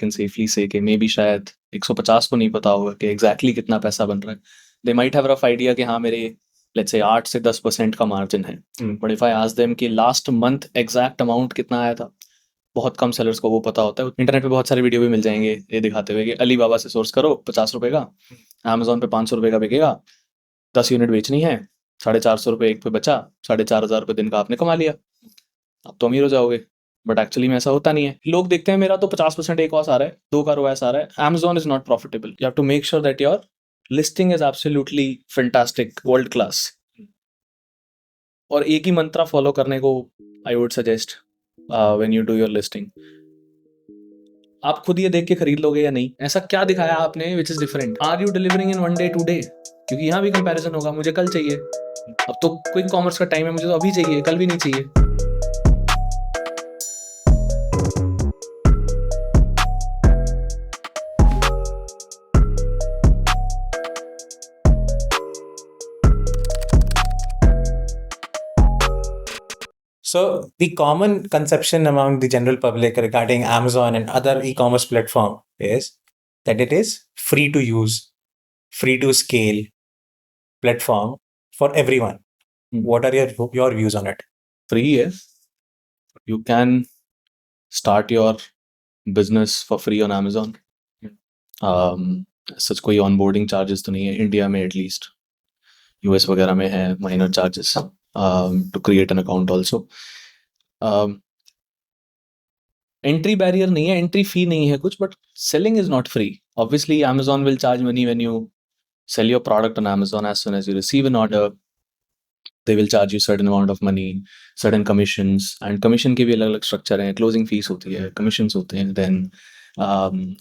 Can safely say कि may be शायद 150 को नहीं पता होगा कि एग्जैक्टली कितना पैसा बन रहा है. They might have rough idea कि हाँ मेरे लेट्स से 8 से 10% का मार्जिन है. But if I ask them कि लास्ट मंथ एग्जैक्ट अमाउंट कितना आया था, बहुत कम सेलर्स को वो पता होता है. इंटरनेट पे बहुत सारे वीडियो भी मिल जाएंगे ये दिखाते हुए कि अली बाबा से सोर्स करो 50 रुपए का, अमेजोन पे 500 रुपए का बिकेगा, 10 यूनिट बेचनी है, 450 रुपये एक पे बचा, 4,500 रुपये दिन का आपने कमा लिया, अब तो अमीर हो जाओगे. बट एक्चुअली में ऐसा होता नहीं है. लोग देखते हैं मेरा तो 50% एक आ रहा है, 2 का ROAS आ रहा है. Amazon is not profitable. You have to make sure that your listing is absolutely fantastic, world class. और एक ही मंत्रा फॉलो करने को I would suggest when you do your listing. आप खुद ये देख के खरीद लोगे या नहीं, ऐसा क्या दिखाया आपने which is different. Are you delivering in 1 day 2 day, क्योंकि यहाँ भी कंपैरिजन होगा. मुझे कल चाहिए, अब तो क्विक कॉमर्स का टाइम है, मुझे तो अभी चाहिए, कल भी नहीं चाहिए. So the common conception among the general public regarding Amazon and other e-commerce platform is that it is free to use, free to scale platform for everyone. What are your views on it? Free है. You can start your business for free on Amazon. सच कोई onboarding charges तो नहीं है India में, at least. US वगैरह में है minor charges to create an account also. Entry barrier नहीं है, एंट्री फी नहीं है कुछ, but selling is not free. Obviously Amazon will charge money when you sell your product on Amazon. As soon as you receive an order, they will charge you certain amount of money, certain commissions, and commission के भी अलग अलग structure हैं. Closing fees होती है, commissions होते हैं. Then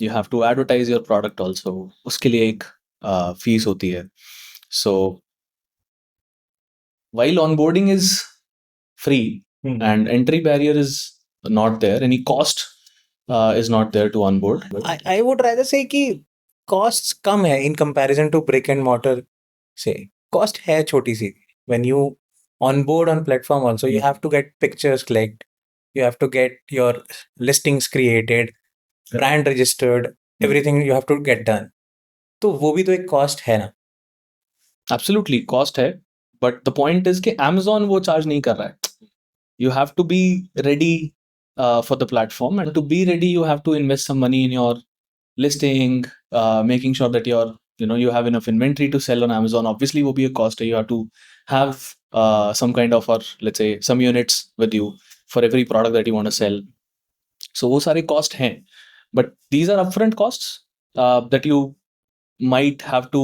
you have to advertise your product also. उसके लिए एक फीस होती है. So while onboarding is free and entry barrier is not there, any cost is not there to onboard. I would rather say कि costs कम है in comparison to brick and mortar. से cost है छोटी सी. When you onboard on platform also, you have to get pictures clicked, you have to get your listings created, brand registered, everything you have to get done. तो वो भी तो एक cost है ना. Absolutely cost है, but the point is कि Amazon वो charge नहीं कर रहा है. You have to be ready for the platform, and to be ready you have to invest some money in your listing, making sure that you have enough inventory to sell on Amazon. Obviously वो भी एक cost है. You have to have some kind of, or let's say some units with you for every product that you want to sell. So वो सारे cost हैं, but these are upfront costs that you might have to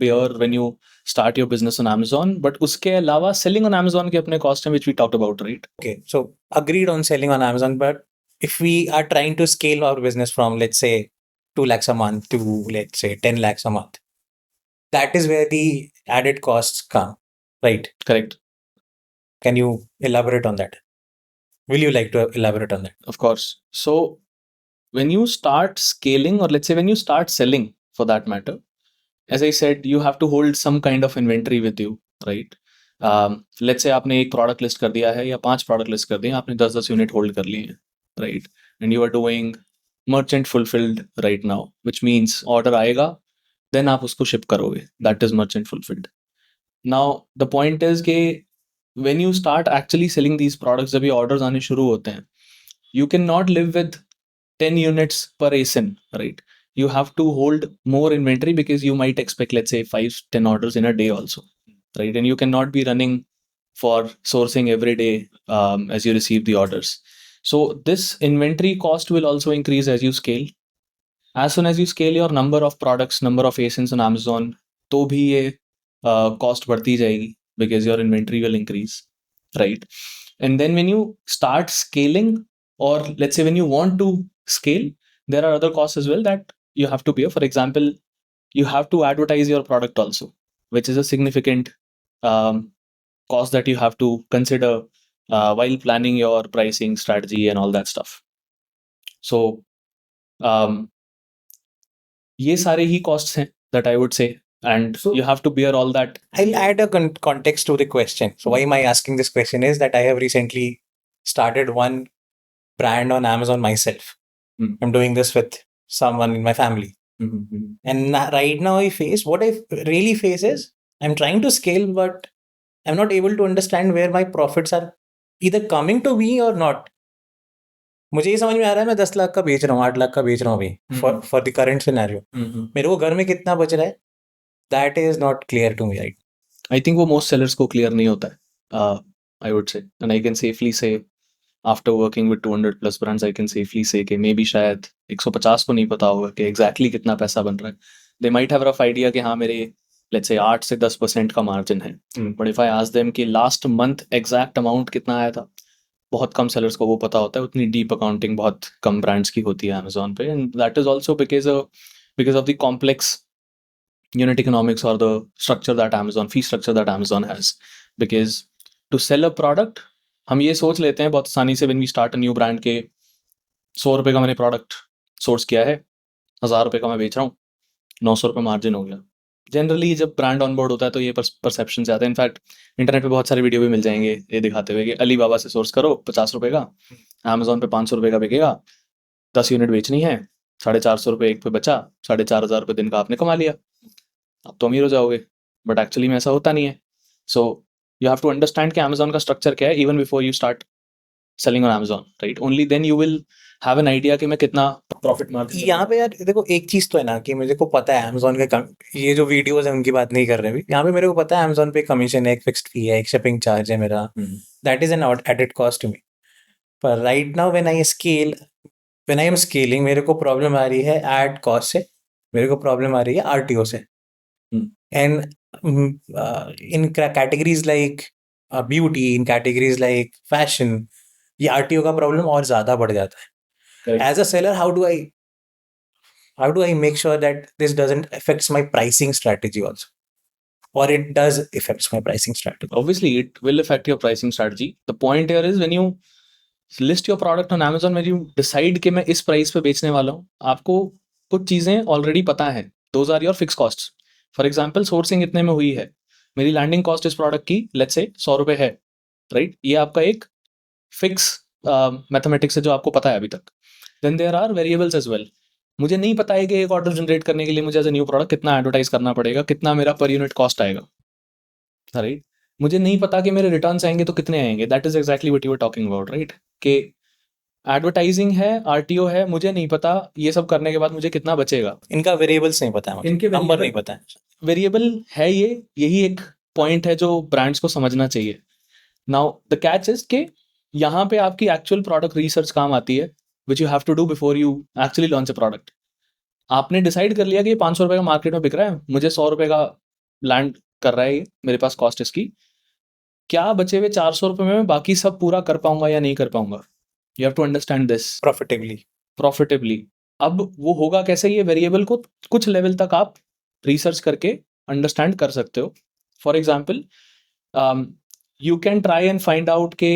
bear when you start your business on Amazon. But उसके अलावा selling on Amazon के अपने cost हैं, which we talked about, right? Okay, so agreed on selling on Amazon, but if we are trying to scale our business from, let's say, 2 lakhs a month to, let's say, 10 lakhs a month, that is where the added costs come, right? Correct. Can you elaborate on that? Will you like to elaborate on that? Of course. So when you start scaling, or let's say when you start selling for that matter, as I said, you have to hold some kind of inventory with you, right? Let's say आपने एक product list कर दिया है या 5 product list कर दिए, आपने 10-10 unit hold कर लिए हैं, right? And you are doing merchant fulfilled right now, which means order आएगा, then आप उसको ship करोगे. That is merchant fulfilled. Now the point is कि when you start actually selling these products, जब ये orders आने शुरू होते हैं, you cannot live with 10 units per ASIN, right? You have to hold more inventory because you might expect, let's say, 5-10 orders in a day also, right? And you cannot be running for sourcing every day as you receive the orders. So this inventory cost will also increase as you scale. As soon as you scale your number of products, number of ASINs on Amazon, तो भी ये cost बढ़ती जाएगी because your inventory will increase, right? And then when you start scaling, or let's say when you want to scale, there are other costs as well that you have to bear. For example, you have to advertise your product also, which is a significant cost that you have to consider while planning your pricing strategy and all that stuff. So ये सारे ही costs हैं that I would say, and so you have to bear all that. I'll add a context to the question. So why am I asking this question is that I have recently started one brand on Amazon myself. Hmm. I'm doing this with someone in my family. And right now, what I really face is I'm trying to scale, but I'm not able to understand where my profits are either coming to me or not. मुझे ये समझ में आ रहा है मैं 10 लाख का बेच रहा हूँ 8 लाख का बेच रहा हूँ अभी फॉर द करंट सिनेरियो मेरे को घर में कितना बच रहा है that is not clear to me right I think वो मोस्ट सेलर्स को क्लियर नहीं होता है I would say and I can safely say after working with 200 plus brands I can safely say कि मे बी शायद 150 को नहीं पता होगा कि एग्जैक्टली कितना पैसा बन रहा है they might have rough idea कि हाँ मेरे लेट्स से 8 से 10% का मार्जिन है but if I ask them कि लास्ट मंथ एग्जैक्ट अमाउंट कितना आया था बहुत कम सेलर्स को वो पता होता है उतनी डीप अकाउंटिंग बहुत कम ब्रांड्स की होती है अमेजोन पे and that is also because of the complex unit economics or the structure that fee structure that Amazon has. Because to sell a product, हम ये सोच लेते हैं बहुत आसानी से when we start a new brand के 100 रुपये का मैंने प्रोडक्ट सोर्स किया है 1000 रुपये का मैं बेच रहा हूँ 900 रुपये मार्जिन हो गया जनरली जब ब्रांड ऑन बोर्ड होता है तो ये परसेप्शन से आता है इनफैक्ट इंटरनेट पे बहुत सारे वीडियो भी मिल जाएंगे ये दिखाते हुए कि अली बाबा से सोर्स करो 50 रुपये का अमेजोन पे 500 रुपये का बिकेगा 10 यूनिट बेचनी है 450 रुपये एक पे बचा 4500 रुपये दिन का आपने कमा लिया अब तो अमीर हो जाओगे बट एक्चुअली में ऐसा होता नहीं है so you have to understand कि अमेजोन का स्ट्रक्चर क्या है even before you start selling on Amazon right only then you will have an idea कि मैं कितना प्रॉफिट मार्जिन यहाँ पे यार देखो एक चीज तो है ना कि मुझे को पता है अमेजोन के ये जो वीडियोस है उनकी बात नहीं कर रहे अभी यहाँ पे मेरे को पता है अमेजोन पे कमीशन है एक फिक्स्ड फी है एक शिपिंग चार्ज है मेरा that is an added cost to me पर right now when I am scaling मेरे को प्रॉब्लम आ रही है एड कॉस्ट से मेरे को प्रॉब्लम आ रही है आरटीओ से and in categories like beauty in categories like fashion ये आरटीओ का प्रॉब्लम और ज्यादा बढ़ जाता है as a seller how do I make sure that this doesn't affects my pricing strategy also or it does affects my pricing strategy obviously it will affect your pricing strategy the point here is when you list your product on Amazon when you decide कि मैं इस price पे बेचने वाला हूँ आपको कुछ चीजें ऑलरेडी पता है those are your fixed costs for example sourcing इतने में हुई है मेरी लैंडिंग कॉस्ट इस प्रोडक्ट की लेट्स से 100 रुपये है राइट ये आपका एक फिक्स मैथमेटिक्स है जो आपको पता है अभी तक then there are variables as well मुझे नहीं पता है कि एक ऑर्डर जनरेट करने के लिए मुझे एज ए न्यू प्रोडक्ट कितना एडवर्टाइज करना पड़ेगा कितना मेरा पर यूनिट कॉस्ट आएगा राइट मुझे नहीं पता कि मेरे रिटर्न्स आएंगे तो कितने आएंगे that is exactly what you are talking about right कि एडवर्टाइजिंग है आरटीओ है मुझे नहीं पता ये सब करने के बाद मुझे कितना बचेगा इनका वेरिएबल्स नहीं पता है इनके नंबर नहीं पता है वेरिएबल है ये यही एक पॉइंट है जो ब्रांड्स को समझना चाहिए नाउ द कैच इज के यहाँ पे आपकी एक्चुअल प्रोडक्ट रिसर्च काम आती है which you have to do before you actually launch a product आपने डिसाइड कर लिया कि 500 रुपये का मार्केट में बिक रहा है मुझे 100 रुपये का लैंड कर रहा है ये मेरे पास कॉस्ट इसकी क्या बचे हुए 400 रुपये में बाकी सब पूरा कर पाऊंगा या नहीं कर पाऊंगा you have to understand this profitably अब वो होगा कैसे ये वेरिएबल को कुछ लेवल तक आप रिसर्च करके अंडरस्टैंड कर सकते हो for example you can try and find out के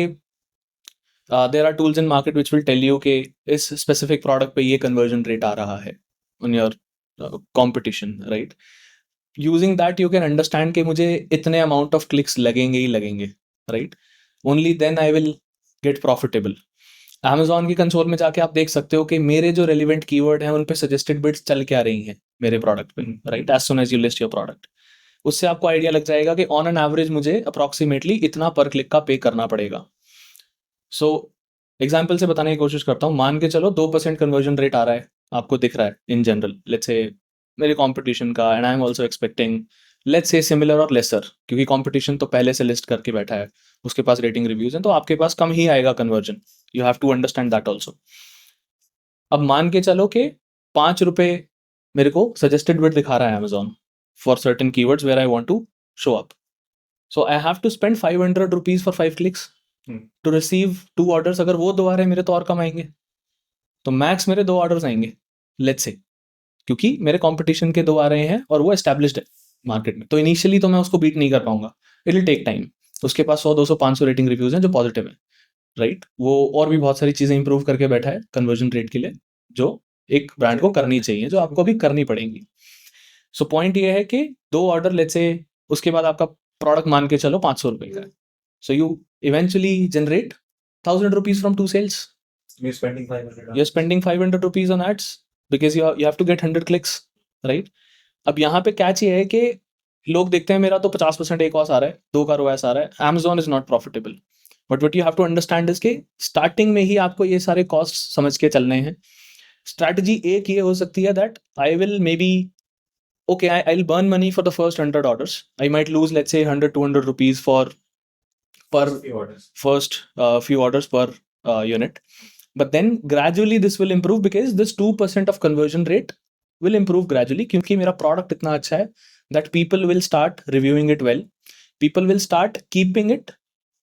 there are tools in market which will tell you के इस स्पेसिफिक प्रोडक्ट पे ये कन्वर्जन रेट आ रहा है on your competition right using that you can understand कि मुझे इतने अमाउंट ऑफ क्लिक्स लगेंगे ही लगेंगे right only then I will get profitable Amazon की कंसोल में जाके आप देख सकते हो कि मेरे जो रेलिवेंट कीवर्ड हैं उन पे सजेस्टेड बिड्स चल क्या रही हैं मेरे प्रोडक्ट पे right as soon as you list your product उससे आपको आइडिया लग जाएगा कि ऑन एन एवरेज मुझे अप्रॉक्सीमेटली इतना पर क्लिक का पे करना पड़ेगा सो एग्जाम्पल से बताने की कोशिश करता हूँ मान के चलो 2% कन्वर्जन रेट आ रहा है आपको दिख रहा है इन जनरल लेट्स से मेरे कॉम्पिटिशन का and I am also expecting let's say similar और लेसर क्योंकि कॉम्पिटिशन तो पहले से लिस्ट करके बैठा है उसके पास रेटिंग रिव्यूज हैं तो आपके पास कम ही आएगा conversion you have to understand that also अब मान के चलो कि 5 रुपये मेरे को सजेस्टेड बिड दिखा रहा है Amazon for certain keywords where I want to show up so I have to spend 500 rupees for 5 clicks to receive 2 orders अगर वो 2 आ रहे हैं मेरे तो और कम आएंगे तो मैक्स मेरे 2 ऑर्डर्स आएंगे लेट्स से क्योंकि मेरे कॉम्पिटिशन के 2 आ रहे हैं और वो एस्टैब्लिश्ड है मार्केट में तो इनिशियली तो मैं उसको बीट नहीं कर पाऊंगा इट विल टेक टाइम उसके पास 100 200 500 रेटिंग रिव्यूज हैं जो पॉजिटिव है राइट वो और भी बहुत सारी चीजें इंप्रूव करके बैठा है कन्वर्जन रेट के लिए जो एक ब्रांड को करनी चाहिए जो आपको भी करनी पड़ेंगी सो पॉइंट ये है कि 2 ऑर्डर लेट्स से उसके बाद आपका प्रोडक्ट मान के चलो 500 रुपये का है so you eventually generate 1000 rupees from 2 sales You're spending 500. you're spending 500 rupees on ads because you have to get 100 clicks, right? अब यहाँ पे कैच ये है कि लोग देखते हैं मेरा तो 50% एक आ रहा है, 2 का ROAS आ रहा है, Amazon is not profitable. But what you have to understand is कि स्टार्टिंग में ही आपको ये सारे कॉस्ट समझ के चलने हैं. स्ट्रैटेजी एक ये हो सकती है that I will may be okay, I'll burn money for the first 100 orders. I might lose, let's say, 100-200 rupees for per first few orders per unit. But then gradually this will improve because this 2% of conversion rate will improve gradually क्योंकि मेरा product इतना अच्छा है that people will start reviewing it well. People will start keeping it.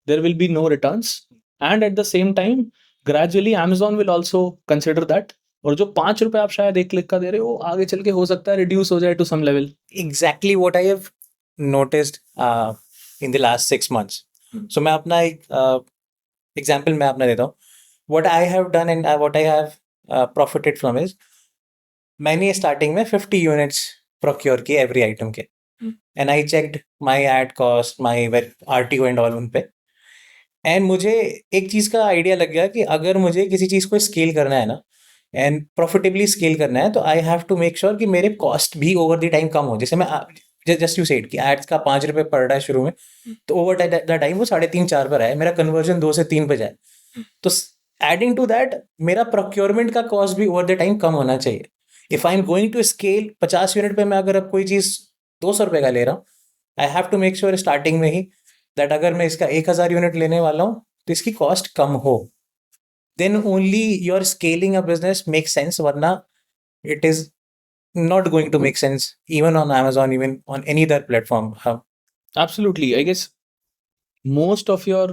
There will be no returns. And at the same time, gradually Amazon will also consider that. और जो 5 रुपए आप शायद एक क्लिक का दे रहे हो आगे चल के हो सकता है रिड्यूस हो जाए to some level. Exactly what I have noticed in the last 6 months. So मैं अपना एक एग्जाम्पल मैं अपना देता हूँ. What I have done and what I have profited from is मैंने स्टार्टिंग में 50 यूनिट्स प्रोक्योर किए एवरी आइटम के, and I checked my ad cost, my RTO and all उन पे, एंड मुझे एक चीज़ का आइडिया लग गया कि अगर मुझे किसी चीज़ को स्केल करना है ना एंड प्रॉफिटेबली स्केल करना है तो I have to make sure कि मेरे कॉस्ट भी ओवर द टाइम कम हो. जैसे मैं जस्ट यू सेड कि एड्स का 5 रुपये पड़ रहा है शुरू में, तो ओवर द टाइम वो 3.5-4 पर आए, मेरा कन्वर्जन 2 से 3 पे जाए. तो एडिंग टू दैट मेरा प्रोक्योरमेंट का कॉस्ट भी ओवर द टाइम कम होना चाहिए. If I am going to scale 50 unit पे मैं अगर अब कोई चीज़ 200 रुपये का ले रहा हूँ, I have to make sure starting में ही दैट अगर मैं इसका 1000 यूनिट लेने वाला हूँ तो इसकी कॉस्ट कम हो. Then only your scaling a business makes sense, varna it is not going to make sense even on Amazon, even on any other platform. Absolutely. I guess most of your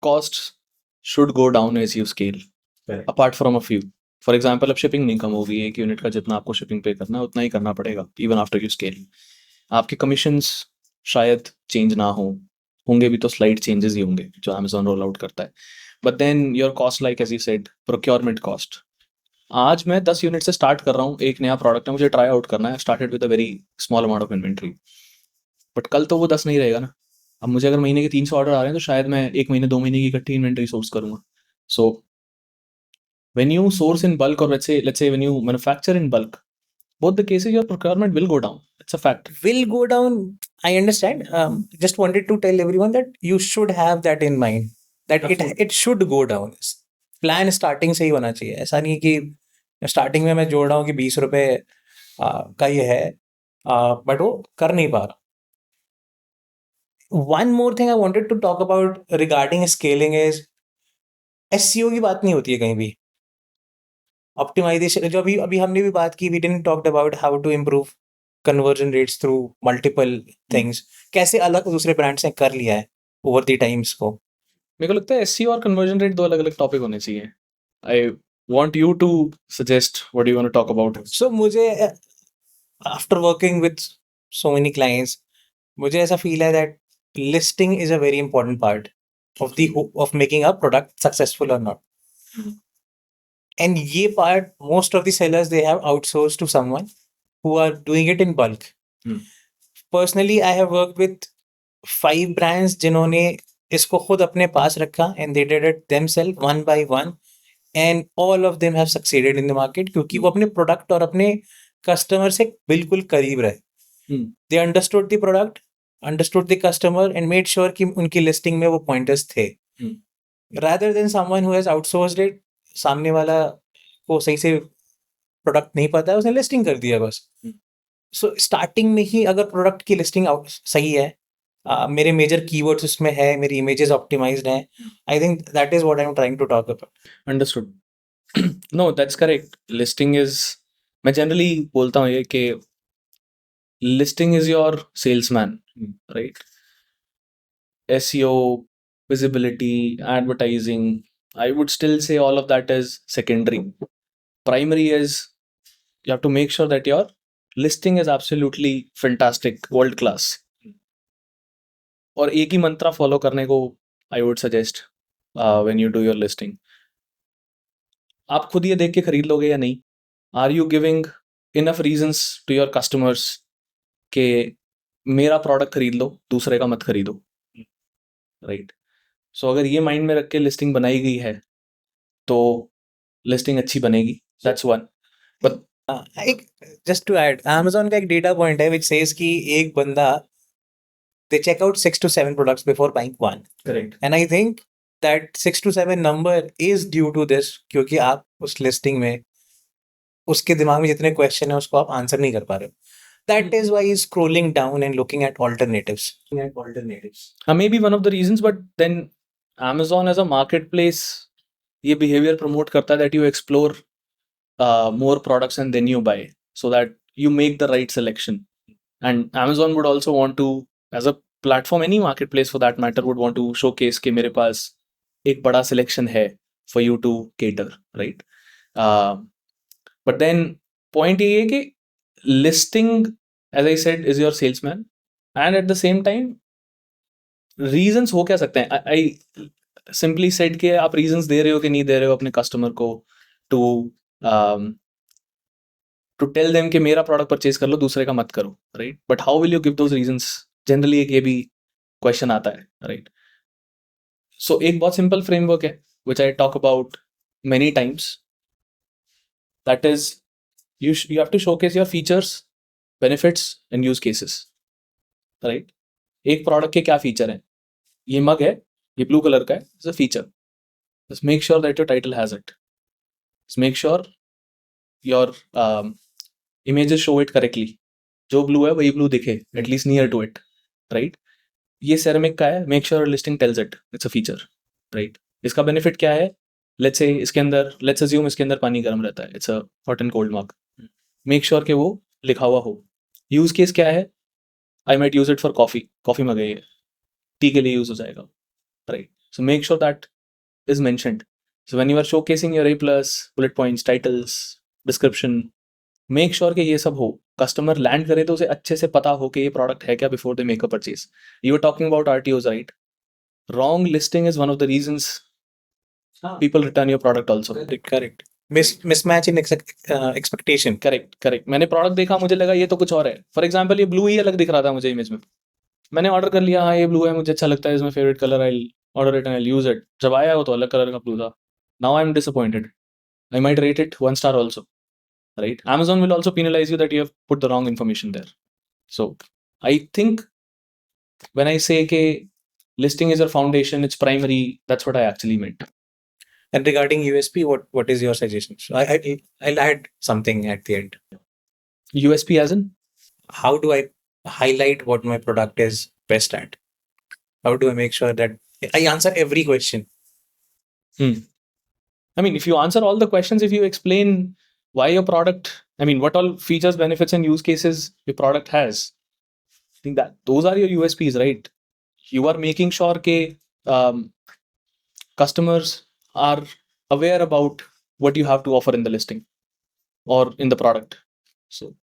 costs should go down as you scale. Correct. Apart from a few. For example, अब shipping नहीं कम होगी, एक unit का जितना आपको shipping पे करना है उतना ही करना पड़ेगा even after you scale. आपके commissions शायद change ना होंगे भी तो slight changes ही होंगे जो Amazon roll out करता है. But then your cost, like as you said, procurement cost. आज मैं 10 यूनिट से स्टार्ट कर रहा हूँ, एक नया प्रोडक्ट है, मुझे ट्राई आउट करना है. Started with a very small amount of inventory, but कल तो वो 10 नहीं रहेगा ना. अब मुझे अगर महीने के 300 ऑर्डर आ रहे हैं तो शायद मैं 1 महीने 2 महीने की इकट्ठी इन्वेंट्री सोर्स करूंगा. सो when you source in bulk, or let's say when you manufacture in bulk, both the cases your procurement will go down. It's a fact. Will go down, I understand. Just wanted to tell everyone that you should have that in mind, that it should go down. Plan starting से ही होना चाहिए. ऐसा नहीं कि starting में मैं जोड़ रहा हूँ कि 20 रुपए का ये है, बट वो कर नहीं पा रहा. One more thing I wanted to talk about regarding scaling is SEO की बात नहीं होती है कहीं भी. ऑप्टिमाइजेशन जो अभी हमने भी बात की, we didn't talked about how to improve conversion rates through multiple things. कैसे अलग दूसरे ब्रांड्स ने कर लिया है ओवर द टाइम्स को. मेरे को लगता है SEO और कन्वर्जन रेट दो अलग अलग टॉपिक होने चाहिए. आई want you to suggest what you want to talk about. So मुझे after working with so many clients, मुझे ऐसा feel है that listing is a very important part of making a product successful or not. And ये part most of the sellers they have outsourced to someone who are doing it in bulk. Personally, I have worked with 5 brands जिन्होंने इसको खुद अपने पास रखा and they did it themselves one by one. And all of them have succeeded in the market क्योंकि वो अपने product और अपने कस्टमर से बिल्कुल करीब रहे. They understood the product, understood the customer and made sure कि उनकी लिस्टिंग में वो पॉइंटर्स थे. Rather than someone who has outsourced it, सामने वाला को सही से प्रोडक्ट नहीं पता है, उसने लिस्टिंग कर दिया बस. सो स्टार्टिंग में ही अगर प्रोडक्ट की लिस्टिंग सही है, मेरे मेजर कीवर्ड्स उसमें है, मेरी इमेजेस ऑप्टिमाइज्ड हैं, I think that is what I am trying to talk about. Understood. No, that's correct. Listing is, मैं जनरली बोलता हूँ ये कि listing is your salesman, right? SEO, visibility, advertising, I would still say all of that is secondary. Primary is you have to make sure that your listing is absolutely fantastic, world class. और एक ही mantra follow करने को I would suggest when you do your listing. आप खुद ये देख के खरीद लोगे या नहीं? Are you giving enough reasons to your customers कि मेरा प्रोडक्ट खरीद लो, दूसरे का मत खरीदो, राइट? सो अगर ये माइंड में रख के लिस्टिंग बनाई गई है तो लिस्टिंग अच्छी बनेगी. That's one. Just to add, Amazon का एक data point है which says कि एक बंदा they check out 6 to 7 products before buying one. Correct. And I think that 6 to 7 number is due to this क्योंकि आप उस listing में उसके दिमाग में जितने क्वेश्चन है उसको आप आंसर नहीं कर पा रहे हो. That is why he's scrolling down and looking at alternatives. Maybe one of the reasons, but then Amazon as a marketplace, ये behavior promote करता है that you explore more products and then you buy, so that you make the right selection. And Amazon would also want to, as a platform, any marketplace for that matter, would want to showcase कि मेरे पास एक बड़ा selection है for you to cater, right? But then point ये है कि listing, as I said, is your salesman, and at the same time reasons हो क्या सकते हैं. I simply said कि आप reasons दे रहे हो कि नहीं दे रहे हो अपने customer को to tell them कि मेरा product purchase कर लो, दूसरे का मत करो, right? But how will you give those reasons? Generally एक ये भी question आता है, right? So एक बहुत simple framework है which I talk about many times. That is, you have to showcase your features, benefits and use cases, right? एक product के क्या feature हैं? ये mug है, ये blue color का है, it's a feature. Just make sure that your title has it. Just make sure your images show it correctly. जो blue है वही blue दिखे, at least near to it, right? ये ceramic का है, make sure listing tells it, it's a feature, right? इसका benefit क्या है? Let's say इसके अंदर, let's assume इसके अंदर पानी गर्म रहता है, it's a hot and cold mug. Make sure कि वो लिखा हुआ हो. Use case क्या है? I might use it for coffee मग है ये, टी के लिए use हो जाएगा, right? So make sure that is mentioned. So when you are showcasing your A+, bullet points, titles, description, make sure कि ये सब हो. Customer land करे तो उसे अच्छे से पता हो कि ये product है क्या before they make a purchase. You were talking about RTOs, right? Wrong listing is one of the reasons people return your product also. Correct. Mismatch in expectation. Correct. मैंने product देखा, मुझे लगा ये तो कुछ और है. For example, ये blue ही अलग दिख रहा था मुझे image में. मैंने order कर लिया, हाँ ये blue है, मुझे अच्छा लगता है, is my favorite color, I'll order it and I'll use it. जब आया वो तो अलग color का blue था. Now I'm disappointed. I might rate it 1 star also, right? Amazon will also penalize you that you have put the wrong information there. So I think when I say कि listing is your foundation, it's primary, that's what I actually meant. And regarding USP, what is your suggestion? So I'll add something at the end. USP as in? How do I highlight what my product is best at? How do I make sure that I answer every question? I mean, if you answer all the questions, if you explain why your product, I mean, what all features, benefits and use cases your product has, I think that those are your USPs, right? You are making sure कि customers are aware about what you have to offer in the listing or in the product. So,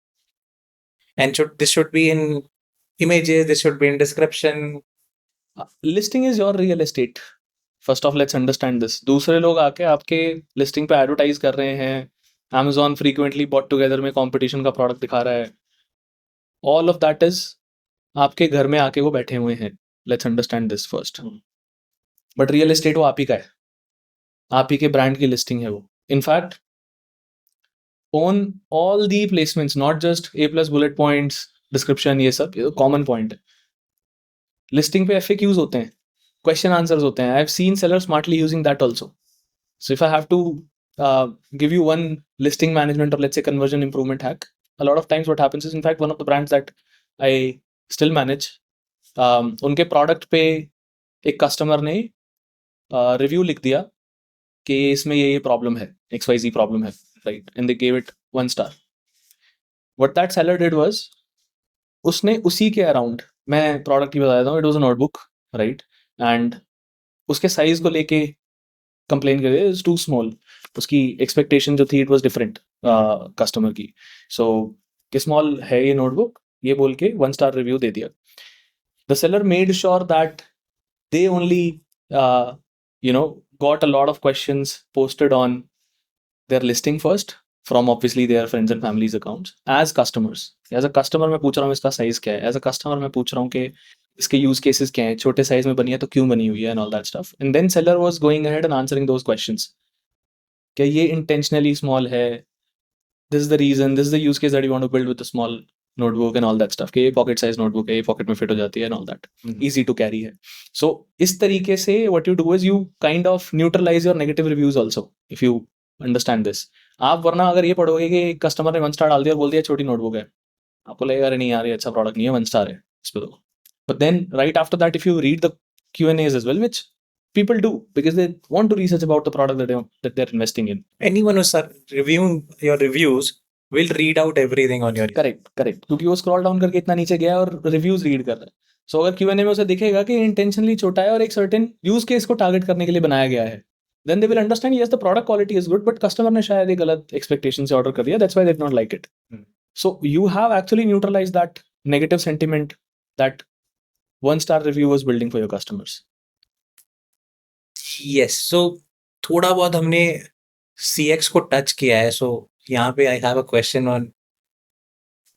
and this should be in images, this should be in description. Listing is your real estate. First off, let's understand this. दूसरे लोग आके आपके listing पे advertise कर रहे हैं. Amazon frequently bought together में competition का product दिखा रहा है. All of that is आपके घर में आके वो बैठे हुए हैं. Let's understand this first. But real estate वो आप ही का है. आप ही के brand की listing है वो. In fact, own all the placements, not just A+ bullet points, description, ये सब common point है. Listing पे FAQs होते हैं. Question answers होते हैं. I've seen sellers smartly using that also. So if I have to give you one listing management or let's say conversion improvement hack, a lot of times what happens is, in fact, one of the brands that I still manage, उनके product पे एक customer ने review लिख दिया कि इसमें ये problem है, XYZ problem है, right? And they gave it 1 star. What that seller did was, उसने उसी के around, मैं product ही बताया था, it was a notebook, right? And उसके size को लेके complain कर रहे, it's too small. उसकी expectation जो थी, it was different customer की. So कि small है ये notebook, ये बोल के 1 star review दे दिया. The seller made sure that they only got a lot of questions posted on their listing first from obviously their friends and family's accounts as customers. As a customer मैं पूछ रहा हूँ इसका size क्या है. As a customer मैं पूछ रहा हूँ कि इसके use cases क्या हैं, छोटे size में बनी है तो क्यों बनी हुई है and all that stuff. And then seller was going ahead and answering those questions. क्या ये intentionally small है, this is the reason, this is the use case that you want to build with a small notebook and all that stuff, कि ये pocket size notebook है, ये pocket में fit हो जाती है and all that, easy to carry है. So इस तरीके से what you do is you kind of neutralize your negative reviews also if you understand this. आप वरना अगर ये पढ़ोगे कि कस्टमर ने 1 स्टार डाल दिया और बोल दिया छोटी नोटबुक है, आपको लगेगा अरे नहीं यार ये अच्छा प्रोडक्ट नहीं है, 1 स्टार है इस पे दो. But then right after that, if you read the Q&As as well, which people do because they want to research about the product that they're investing in. Anyone who's reviewing your reviews will read out everything on your Correct. क्योंकि वो scroll down करके इतना नीचे गया और reviews read कर रहा है. So अगर Q&A में उसे दिखेगा कि intentionally छोटा है और एक certain use case को target करने के लिए बनाया गया है, then they will understand yes the product quality is good, but customer ने शायद एक गलत expectation से order कर दिया, that's why they did not like it. So you have actually neutralized that negative sentiment that 1 star review was building for your customers. Yes, so थोड़ा बहुत हमने CX को touch किया है. So यहाँ पे I have a question on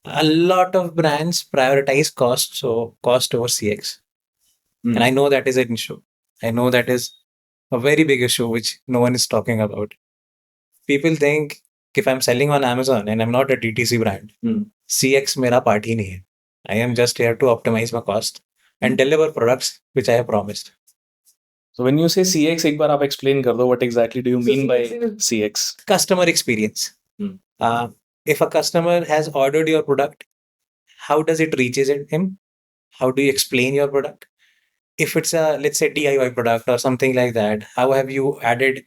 a lot of brands prioritize cost, so cost over CX. And I know that is an issue. I know that is a very big issue which no one is talking about. People think if I'm selling on Amazon and I'm not a DTC brand, CX मेरा part ही नहीं है. I am just here to optimize my cost and deliver products which I have promised. So when you say CX, एक बार आप explain कर दो, what exactly do you mean by CX? Customer experience. If a customer has ordered your product, how does it reaches him? How do you explain your product? If it's a, let's say, DIY product or something like that, how have you added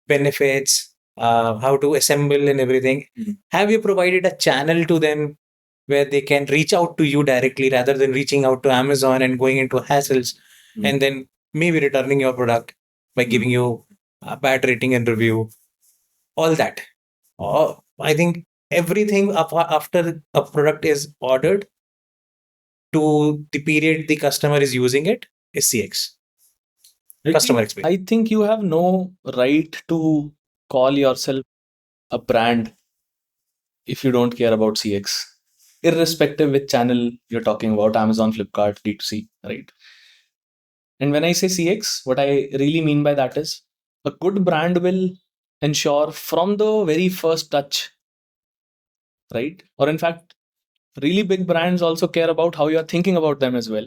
benefits? How to assemble and everything? Have you provided a channel to them where they can reach out to you directly rather than reaching out to Amazon and going into hassles and then maybe returning your product by giving you a bad rating and review? All that. I think everything after a product is ordered to the period the customer is using it is CX. Customer experience. I think you have no right to call yourself a brand if you don't care about CX, irrespective which channel you're talking about, Amazon, Flipkart, D2C, right? And when I say CX, what I really mean by that is a good brand will ensure from the very first touch, right? Or in fact, really big brands also care about how you are thinking about them as well.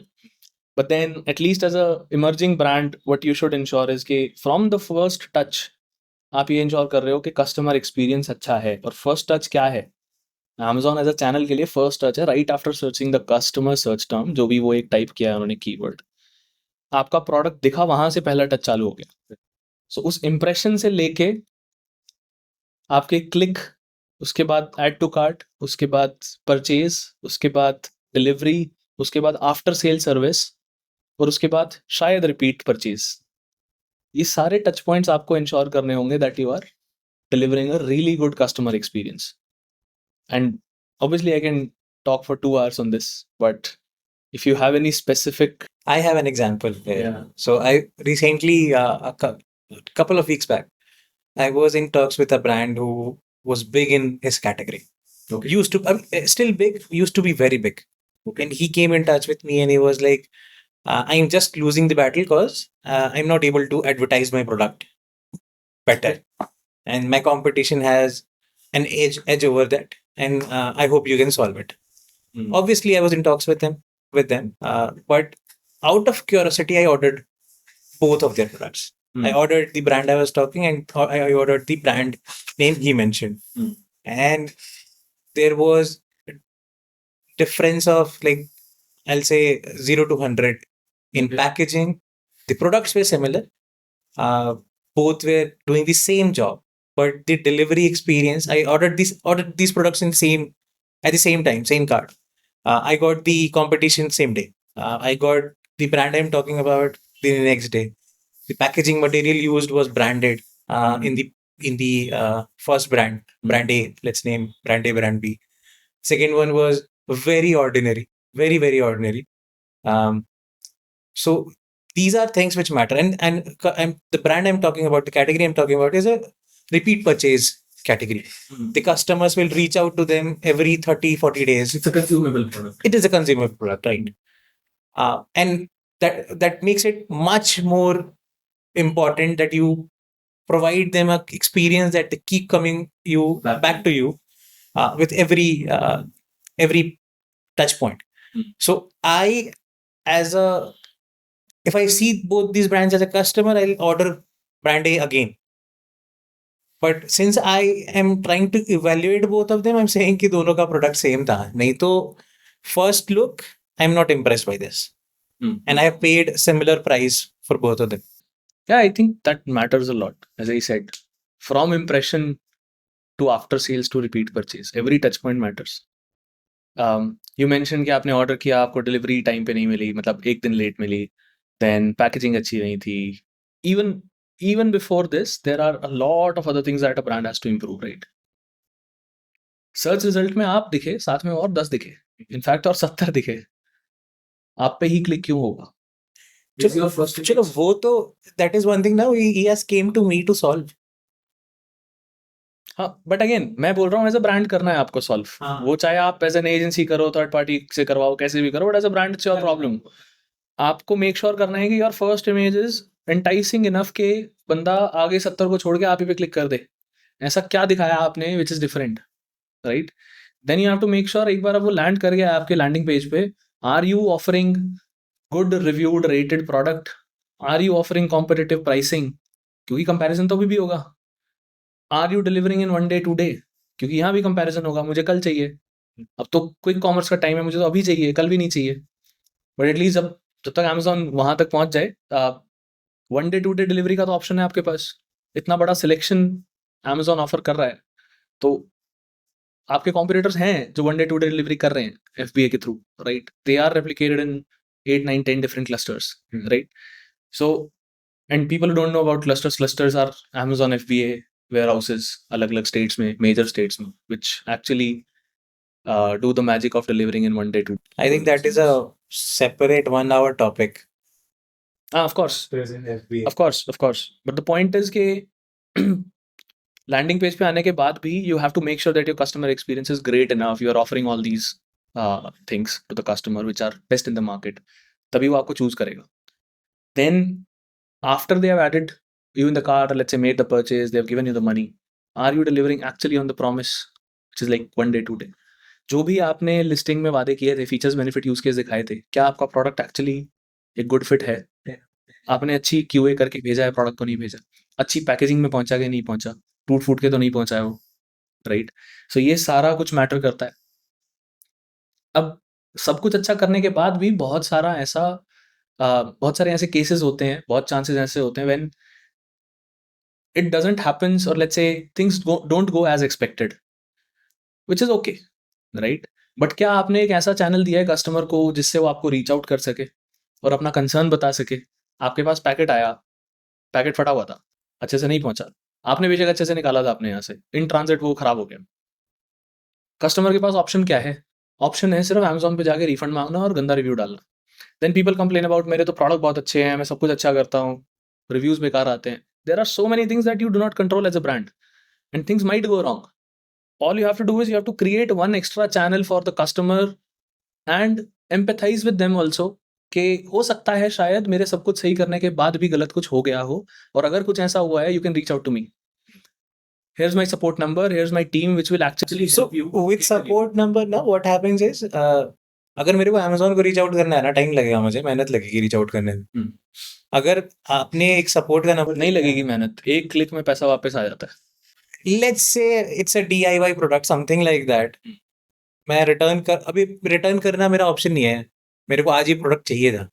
But then at least as a emerging brand, what you should ensure is कि from the first touch आप ये ensure कर रहे हो कि customer experience अच्छा है. और फर्स्ट टच क्या है? Amazon एज अ चैनल के लिए फर्स्ट टच है right after searching the customer search term, जो भी वो एक टाइप किया है उन्होंने कीवर्ड, आपका प्रोडक्ट दिखा, वहां से पहला टच चालू हो गया. सो उस इंप्रेशन से लेके आपके क्लिक, उसके बाद ऐड टू कार्ट, उसके बाद परचेज, उसके बाद डिलीवरी, उसके बाद आफ्टर सेल सर्विस और उसके बाद शायद रिपीट परचेज. ये सारे टच पॉइंट्स आपको इंश्योर करने होंगे that you are delivering a really good customer experience. And obviously I can talk for 2 hours on this, but if you have any specific... I have an example here. Yeah. So I recently, a couple of weeks back, I was in talks with a brand who was big in his category. Okay. Used to, still big, used to be very big. Okay. And he came in touch with me and he was like, I'm just losing the battle because I'm not able to advertise my product better. And my competition has an edge over that. And I hope you can solve it. Obviously, I was in talks with them. But out of curiosity, I ordered both of their products. I ordered the brand I was talking and I ordered the brand name he mentioned. And there was a difference of like, I'll say 0 to 100 in packaging. The products were similar. Both were doing the same job, but the delivery experience, I ordered these products at the same time, same card. I got the competition same day. I got the brand I'm talking about the next day. The packaging material used was branded in the first brand A. Let's name brand A, brand B. Second one was very ordinary, very, very ordinary. So these are things which matter. And the brand I'm talking about, the category I'm talking about is a repeat purchase category. The customers will reach out to them every 30, 40 days. It's a consumable product. It is a consumable product, right? And that makes it much more important that you provide them a experience that they keep coming back to you with every touch point. So I, as a, if I see both these brands as a customer, I'll order brand A again. But since I am trying to evaluate both of them, I'm saying कि दोनों का product same था. नहीं तो first look, I'm not impressed by this. And I have paid similar price for both of them. Yeah, I think that matters a lot. As I said, from impression to after sales to repeat purchase, every touch point matters. You mentioned कि आपने order किया, आपको delivery time पे नहीं मिली, मतलब एक दिन late मिली, then packaging अच्छी नहीं थी. Even before this, there are a lot of other things that a brand has to improve, right? Search result में आप दिखे, साथ में और 10 दिखे, इनफैक्ट और 70 दिखे, आप पे ही क्लिक क्यों होगा? चलो वो तो that is one thing now he has came to me to solve. हाँ, बट अगेन मैं बोल रहा हूँ एज अ ब्रांड करना है आपको सॉल्व. हाँ. वो चाहे आप एज एन एजेंसी करो, थर्ड पार्टी से करवाओ, कैसे भी करो, but as a brand it's your problem. आपको मेक श्योर करना है कि your first image is enticing enough के बंदा आगे 70 को छोड़ के आप ही पे क्लिक कर दे. ऐसा क्या दिखाया आपने which is different, right? Then you have to make sure एक बार अब वो लैंड कर गया आपके लैंडिंग पेज पे, are you offering good reviewed rated product, are you offering competitive pricing, क्योंकि कंपैरिजन तो अभी भी होगा. Are you delivering in 1 day 2 day, क्योंकि यहाँ भी कंपैरिजन होगा. मुझे कल चाहिए, अब तो क्विक कॉमर्स का टाइम है, मुझे तो अभी चाहिए, कल भी नहीं चाहिए. बट एटलीस्ट जब तक अमेजोन वहां तक पहुंच जाए, 1 day 2 day डिलीवरी का तो ऑप्शन है आपके पास. इतना बड़ा सिलेक्शन अमेजोन ऑफर कर रहा है, तो आपके कॉम्पिटिटर्स हैं जो 1 day 2 day डिलीवरी कर रहे हैं FBA के through, right? They are replicated in 8 9 10 different clusters, right? So and people don't know about clusters are Amazon FBA warehouses अलग अलग स्टेट्स में, मेजर स्टेट्स में, which actually do the magic of delivering in 1 day 2 day. I think that is a separate 1 hour topic. Of course, of course. But the point is कि landing page पे आने के बाद भी you have to make sure that your customer experience is great enough. You are offering all these things to the customer which are best in the market. तभी वो आपको choose करेगा. Then after they have added you in the cart, or let's say made the purchase, they have given you the money, are you delivering actually on the promise, which is like 1 day 2 day? जो भी आपने listing में वादे किए थे, features benefit use case दिखाए थे, क्या आपका प्रोडक्ट एक्चुअली एक गुड फिट है? आपने अच्छी QA करके भेजा है, प्रोडक्ट को नहीं भेजा, अच्छी पैकेजिंग में पहुंचा के नहीं पहुंचा, टूट फूट के तो नहीं पहुंचा है वो, राइट? सो ये सारा कुछ मैटर करता है. अब सब कुछ अच्छा करने के बाद भी बहुत सारे ऐसे केसेस होते हैं, बहुत चांसेस ऐसे होते हैं when it doesn't happens, or let's say things don't go as expected, which is okay, right? But क्या आपने एक ऐसा चैनल दिया है कस्टमर को जिससे वो आपको रीच आउट कर सके और अपना कंसर्न बता सके? आपके पास पैकेट आया, पैकेट फटा हुआ था, अच्छे से नहीं पहुंचा, आपने बेशक अच्छे से निकाला था अपने यहाँ से, इन ट्रांजिट वो खराब हो गया. कस्टमर के पास ऑप्शन क्या है? ऑप्शन है सिर्फ अमेजोन पे जाके रिफंड मांगना और गंदा रिव्यू डालना. देन पीपल कंप्लेन अबाउट मेरे तो प्रोडक्ट बहुत अच्छे हैं, मैं सब कुछ अच्छा करता हूँ, रिव्यूज बेकार आते हैं. There are so many things that you do not control as a brand, and things might go wrong. All you have to do is you have to create one extra channel for the customer and empathize with them also, कि हो सकता है शायद मेरे सब कुछ सही करने के बाद भी गलत कुछ हो गया हो, और अगर कुछ ऐसा हुआ है, you can reach out to me. Here's my support number, here's my team which will actually help you. With support number now what happens is अगर मेरे को Amazon को रीच आउट करना है ना, टाइम लगेगा, मुझे मेहनत लगेगी रीच आउट करने में. अगर आपने एक सपोर्ट का नंबर, नहीं लगेगी मेहनत, एक क्लिक में पैसा वापस आ जाता है. Let's say it's a DIY product, something like that. मैं अभी रिटर्न करना मेरा ऑप्शन नहीं है, मेरे को आज ही प्रोडक्ट चाहिए था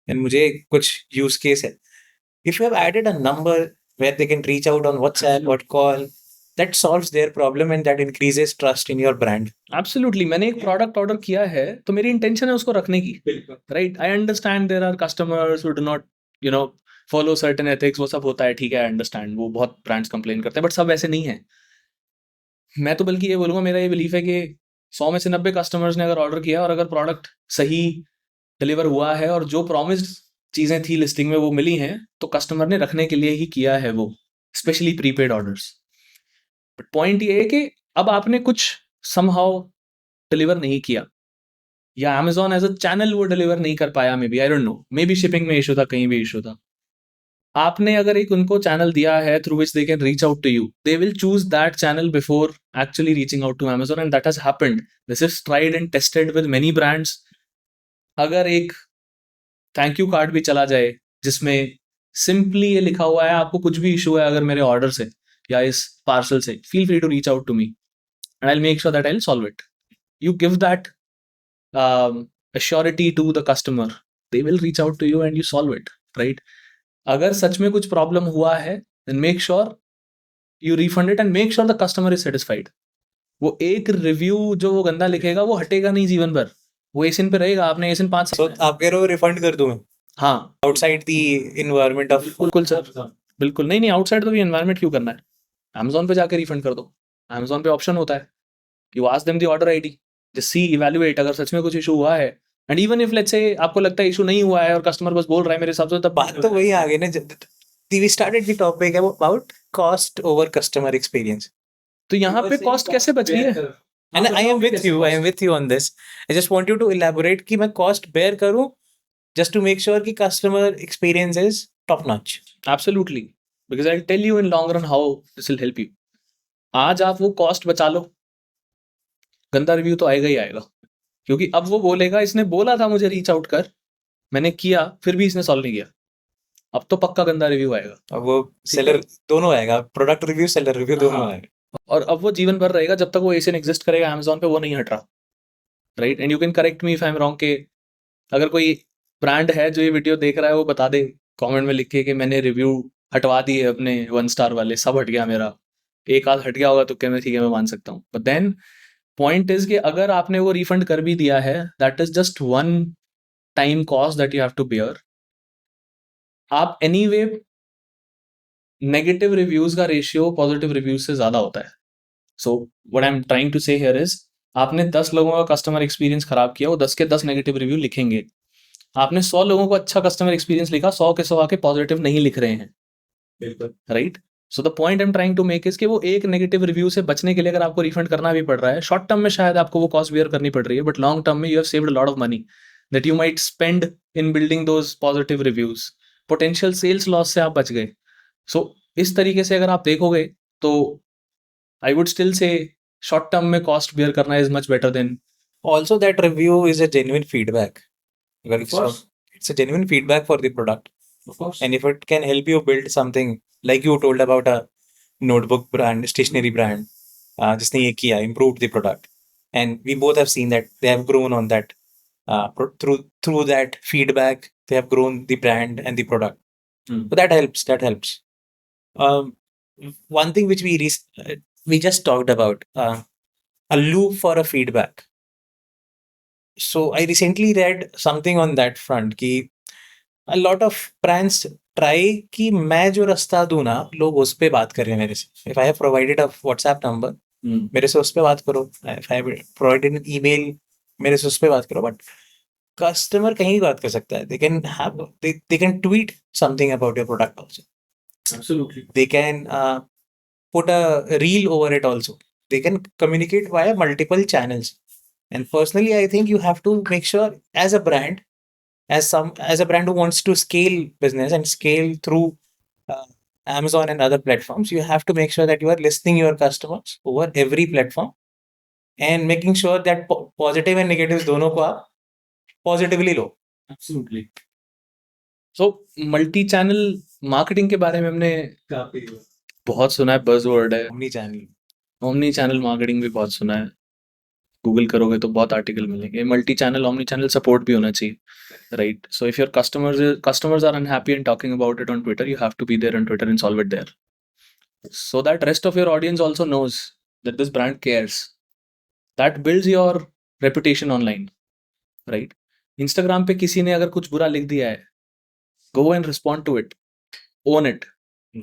एंड मुझे कुछ यूज केस है. If you have added a number where they can reach out on WhatsApp और call, that solves their problem and that increases trust in your brand. Absolutely. मैंने एक प्रोडक्ट ऑर्डर किया है तो मेरी इंटेंशन है उसको रखने की, right? I understand there are customers who do not follow certain ethics, वो सब होता है, ठीक है, आई अंडरस्टैंड, वो बहुत ब्रांड्स कंप्लेन करते हैं, बट सब ऐसे नहीं है. मैं तो बल्कि ये बोलूँगा, मेरा ये बिलीफ है कि 100 में से 90 कस्टमर्स ने अगर ऑर्डर किया और अगर प्रोडक्ट सही डिलीवर हुआ है और जो प्रॉमिस्ड चीज़ें थी लिस्टिंग में वो मिली हैं, तो कस्टमर ने रखने के लिए ही किया है वो, specially prepaid orders. But point ये है कि अब आपने कुछ समहाउ डिलीवर नहीं किया, या अमेजोन एज अ चैनल वो डिलीवर नहीं कर पाया, may be, I don't know, may be shipping में इशू था, कहीं भी इशू था. आपने अगर एक उनको चैनल दिया है through which they can reach out to you, they will choose that channel before actually reaching out to Amazon, and that has happened. This is tried and tested with many brands. अगर एक thank you card भी चला जाए जिसमें simply ये लिखा हुआ है, आपको कुछ भी इशू है अगर मेरे ऑर्डर से या इस पार्सल से, feel free to reach out to me and I will make sure that I will solve it. You give that assurity to the customer, they will reach out to you and you solve it, right? अगर सच में कुछ problem हुआ है, then make sure you refund it and make sure the customer is satisfied. वो एक review जो वो गंदा लिखेगा वो हटेगा नहीं जीवन भर, वो एसिन पे रहेगा. आपने एसिन 5 So आप कह रहे हो रिफंड कर दूं मैं हाँ outside the environment of बिल्कुल सर, बिल्कुल. नहीं आउटसाइड तो भी एनवायरनमेंट क्यों करना है, Amazon पे जाके रिफंड कर दो. Amazon पे ऑप्शन होता है, you ask them the order ID, just see, evaluate. अगर सच में कुछ इशू हुआ है, and even if let's say आपको लगता है इशू नहीं हुआ है और कस्टमर बस बोल रहा है मेरे हिसाब से, तब बात तो वही आ गई ना. We started the topic about cost over customer experience. तो यहाँ पे कॉस्ट कैसे बच रही है? And I am with you. I am with you on this. I just want you to elaborate कि मैं cost bear करूँ just to make sure कि customer experience is top notch. Absolutely, because I'll tell you in long run how this will help you. आज आप वो cost बचा लो, गंदा review तो आएगा ही आएगा, क्योंकि अब वो बोलेगा इसने बोला था मुझे रीच आउट कर, मैंने किया फिर भी इसने सॉल्व नहीं किया. अब तो पक्का गंदा रिव्यू आएगा. अब वो seller दोनों आएगा, product review, seller review दोनों हाँ. आएगा. और अब वो जीवन भर रहेगा जब तक वो एसिन एग्जिस्ट करेगा Amazon पे, वो नहीं हट रहा, right? And you can correct me if I am wrong के अगर कोई ब्रांड है जो ये वीडियो देख रहा है वो बता दे कमेंट में लिख के कि मैंने रिव्यू हटवा दिए अपने 1 स्टार वाले, सब हट गया मेरा. एक आध हट गया होगा तो क्या मैं ठीक है मैं मान सकता हूँ, बट देन पॉइंट इज कि अगर आपने वो रिफंड कर भी दिया है, that is just one time cost that you have to bear. आप एनीवे नेगेटिव रिव्यूज का रेशियो पॉजिटिव रिव्यूज से ज्यादा होता है. So what I am trying to say here is, आपने 10 लोगों का कस्टमर एक्सपीरियंस खराब किया, वो 10 के 10 नेगेटिव रिव्यू लिखेंगे. आपने 100 लोगों को अच्छा कस्टमर एक्सपीरियंस लिखा, 100 के 100 आके पॉजिटिव नहीं लिख रहे हैं, बिल्कुल, right? So the point I am trying to make is कि वो एक नेगेटिव रिव्यू से बचने के लिए अगर आपको रिफंड करना भी पड़ रहा है, शॉर्ट टर्म में शायद आपको वो कॉस्ट बियर करनी पड़ रही है, बट लॉन्ग टर्म में you have saved a lot of money that you might spend in building those positive reviews. Potential sales loss से आप बच गए. सो इस तरीके से अगर आप देखोगे तो I would still say short term में कॉस्ट बियर करना is much better than. also that review is a genuine feedback. अगर Of course. it's a genuine feedback for the product, Of course. and if it can help you build something like you told about a notebook brand, stationery brand, जिसने ये किया, improved the product, and we both have seen that they have grown on that, through that feedback they have grown the brand and the product. So that helps. That helps. One thing which we just talked about, a loop for a feedback. So I recently read something on that front कि a lot of brands try कि मैं जो रास्ता दूँ ना, लोग उस पे बात करें मेरे से. If I have provided a WhatsApp number, मेरे से उस पे बात करो. If I have provided an email, मेरे से उस पे बात करो. But customer कहीं भी बात कर सकता है. They can tweet something about your product also. Absolutely. They can put a reel over it also. They can communicate via multiple channels. And personally, I think you have to make sure as a brand, as a brand who wants to scale business and scale through Amazon and other platforms, you have to make sure that you are listening your customers over every platform and making sure that positive and negatives दोनों को आप positively लो. Absolutely. So multi channel marketing के बारे में हमने बहुत सुना है, बज़वर्ड है. ओमनी चैनल मार्केटिंग भी बहुत सुना है. गूगल करोगे तो बहुत आर्टिकल मिलेंगे. Multi channel omni channel support भी होना चाहिए, right? So if your customers are unhappy and talking about it on Twitter, you have to be there on Twitter and solve it there, so that rest of your audience also knows that this brand cares. That builds your reputation online, right? Instagram पे किसी ने अगर कुछ बुरा लिख दिया है, go and respond to it, own it.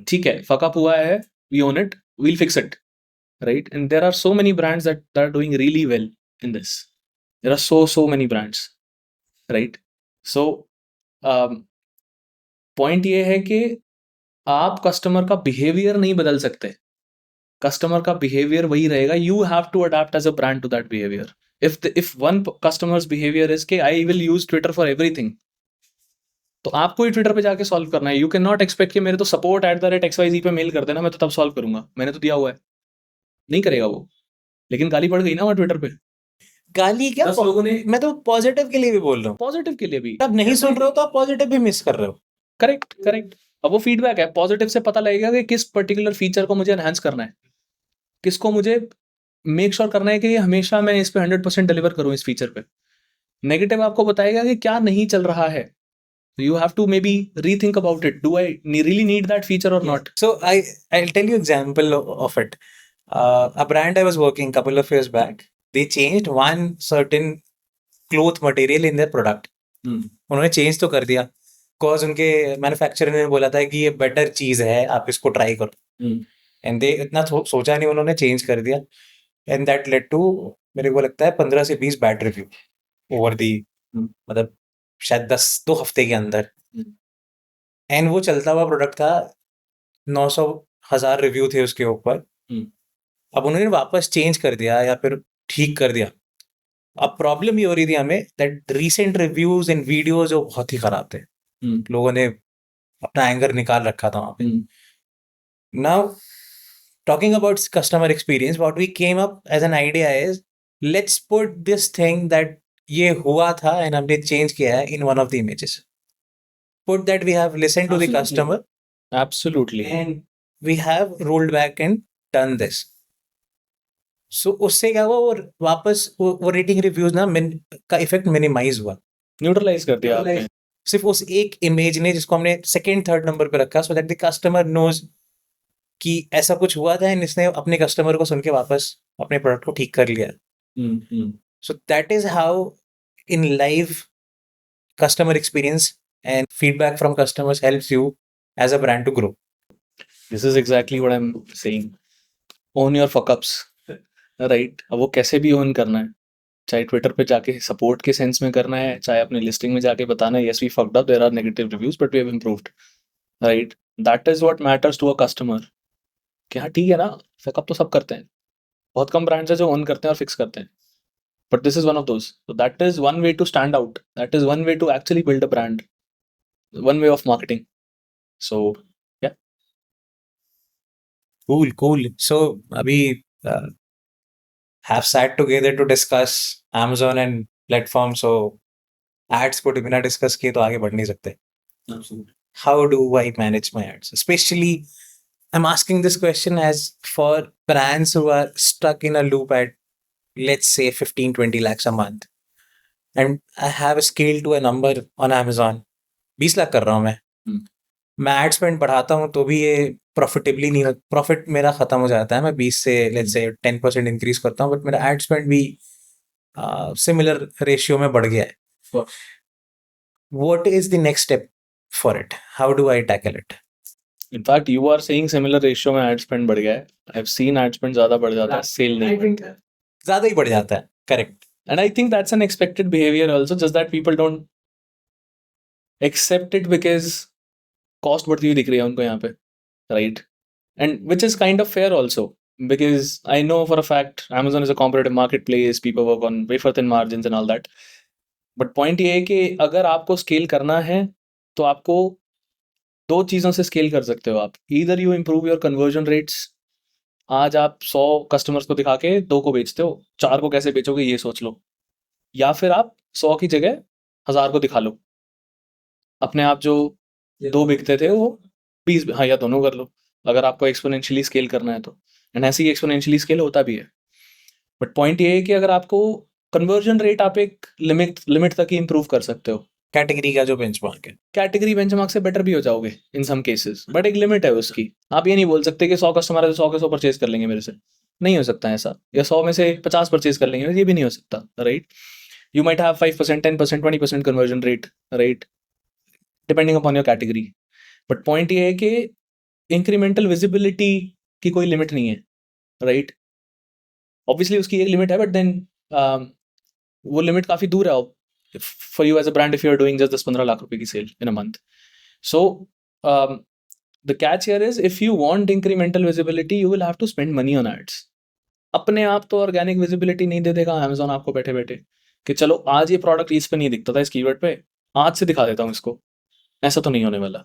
ठीक है, fuck up हुआ है, we own it, we'll fix it, right? And there are so many brands that are doing really well in this. There are so many brands, right? So point ये है कि आप customer का behaviour नहीं बदल सकते. कस्टमर का behaviour वही रहेगा. You have to adapt as a brand to that behavior. If one customer's behavior is कि I will use Twitter for everything, तो आपको ही ट्विटर पे जाके सॉल्व करना है. यू कैन नॉट एक्सपेक्ट कि मेरे तो support@xyz पे मेल कर देना, मैं तो तब सॉल्व करूंगा, मैंने तो दिया हुआ है. नहीं करेगा वो. लेकिन गाली पड़ गई ना वहाँ ट्विटर पे. गाली क्या, 10 लोगों ने मैं तो पॉजिटिव के लिए भी बोल रहा हूँ. पॉजिटिव के लिए भी. आप नहीं सुन रहे हो तो आप पॉजिटिव भी मिस कर रहे हो. Correct correct. अब वो फीडबैक है. पॉजिटिव से पता लगेगा कि किस पर्टिकुलर फीचर को मुझे एनहांस करना है, किसको मुझे मेक श्योर करना है कि हमेशा मैं इस पे 100% डिलीवर करूं इस फीचर पे. नेगेटिव आपको बताएगा कि क्या नहीं चल रहा है. You have to maybe rethink about it. Do I really need that feature और not? So I'll tell you example of it. A brand I was working couple of years back, they changed one certain cloth material in their product. उन्होंने change तो कर दिया because उनके manufacturer ने बोला था कि ये बेटर चीज है, आप इसको ट्राई करो. एंड दे इतना सोचा नहीं, उन्होंने चेंज कर दिया. एंड दैट लेड टू, मेरे को लगता है 15 से 20 बैड रिव्यू ओवर दी, मतलब शायद 2 हफ्ते के अंदर. एंड वो चलता हुआ प्रोडक्ट था, 900,000 रिव्यू थे उसके ऊपर. अब उन्होंने वापस चेंज कर दिया या फिर ठीक कर दिया. अब प्रॉब्लम ये हो रही थी हमें that recent reviews and videos जो बहुत ही खराब थे. लोगों ने अपना एंगर निकाल रखा था वहां पे. Now talking about customer experience, what we came up as an idea is let's put this thing that ये हुआ था and हमने change किया है in one of the images. Put that we have listened to the Absolutely. customer Absolutely. and we have rolled back and done this. So उससे क्या हुआ, वो वापस वो रेटिंग रिव्यूज ना का इफेक्ट मिनिमाइज हुआ, न्यूट्रलाइज कर दिया आपने. सिर्फ उस एक इमेज ने जिसको हमने सेकंड थर्ड नंबर पे रखा, so that the customer knows कि ऐसा कुछ हुआ था एंड इसने अपने कस्टमर को सुन के वापस अपने प्रोडक्ट को ठीक कर लिया. So that is how in live customer experience and feedback from customers helps you as a brand to grow. This is exactly what I am saying. Own your fuckups, right. अब वो कैसे भी own करना है, चाहे Twitter पे जाके support के सेंस में करना है, चाहे अपनी लिस्टिंग में जाके बताना है yes we fucked up, there are negative reviews but we have improved, right. That is what matters to a customer. कि हाँ ठीक है ना, फकअप तो सब करते हैं. बहुत कम ब्रांड्स है जो ओन करते हैं और फिक्स करते हैं. But this is one of those. So that is one way to stand out. That is one way to actually build a brand. One way of marketing. So yeah. Cool. So अभी have sat together to discuss Amazon and platform. So ads को बिना discuss किए तो आगे बढ़ नहीं सकते. Absolutely. How do I manage my ads? Especially, I'm asking this question as for brands who are stuck in a loop at, let's say, 15-20 lakhs a month. And I have scaled to a number on Amazon. 20 lakh कर रहा हूँ मैं. मैं ad spend बढ़ाता हूँ तो भी ये प्रॉफिटेबली नहीं, प्रॉफिट मेरा खत्म हो जाता है. मैं 20 से लेट्स से 10% इंक्रीज करता हूँ, बट मेरा एड स्पेंड भी सिमिलर रेशियो में बढ़ गया है. What is the next step for it? How do I tackle it? In fact, you are saying similar ratio में ad spend बढ़ गया है. I've seen ad spend ज़्यादा बढ़ जाता है, sale नहीं बढ़ता है. ज़्यादा ही बढ़ जाता है. Correct. And I think that's an expected behavior also, just that people don't accept it because cost बढ़ती हुई दिख रही है उनको यहाँ पे, right? And which is kind of fair also, because I know for a fact Amazon is a competitive marketplace, people work on wafer thin margins and all that. But point ये है कि अगर आपको scale करना है तो आपको 2 चीज़ों से scale कर सकते हो आप. Either you improve your conversion rates. आज आप 100 कस्टमर्स को दिखा के 2 को बेचते हो, 4 को कैसे बेचोगे ये सोच लो. या फिर आप 100 की जगह 1000 को दिखा लो. अपने आप जो 2 बिकते थे वो 20, हाँ, या दोनों कर लो अगर आपको एक्सपोनेंशियली स्केल करना है तो. एंड ऐसे ही एक्सपोनेंशियली स्केल होता भी है. बट पॉइंट ये है कि अगर आपको कन्वर्जन रेट आप एक लिमिट तक ही इंप्रूव कर सकते हो. कैटेगरी का जो बेंचमार्क है, कैटेगरी बेंचमार्क से बेटर भी हो जाओगे इन सम केसेस, बट एक लिमिट है उसकी. आप ये नहीं बोल सकते कि 100 कस्टमर है तो 100 के 100 परचेज कर लेंगे मेरे से. नहीं हो सकता ऐसा. या 100 में से 50 परचेज कर लेंगे, ये भी नहीं हो सकता, right. You might have 5%, 10%, 20% conversion rate, right, depending upon your category. But point ये है कि इंक्रीमेंटल विजिबिलिटी की कोई लिमिट नहीं है, राइट. ऑब्वियसली उसकी एक लिमिट है, बट देन वो लिमिट काफ़ी दूर है for you as a brand if you are doing just 10-15 lakh रुपए की cell in a month. So the catch here is if you want incremental visibility you will have to spend money on ads. अपने आप तो organic visibility नहीं दे देगा Amazon आपको बैठे बैठे कि चलो आज ये प्रोडक्ट इस पे नहीं दिखता था इस कीवर्ड पे, आज से दिखा देता हूँ इसको. ऐसा तो नहीं होने वाला.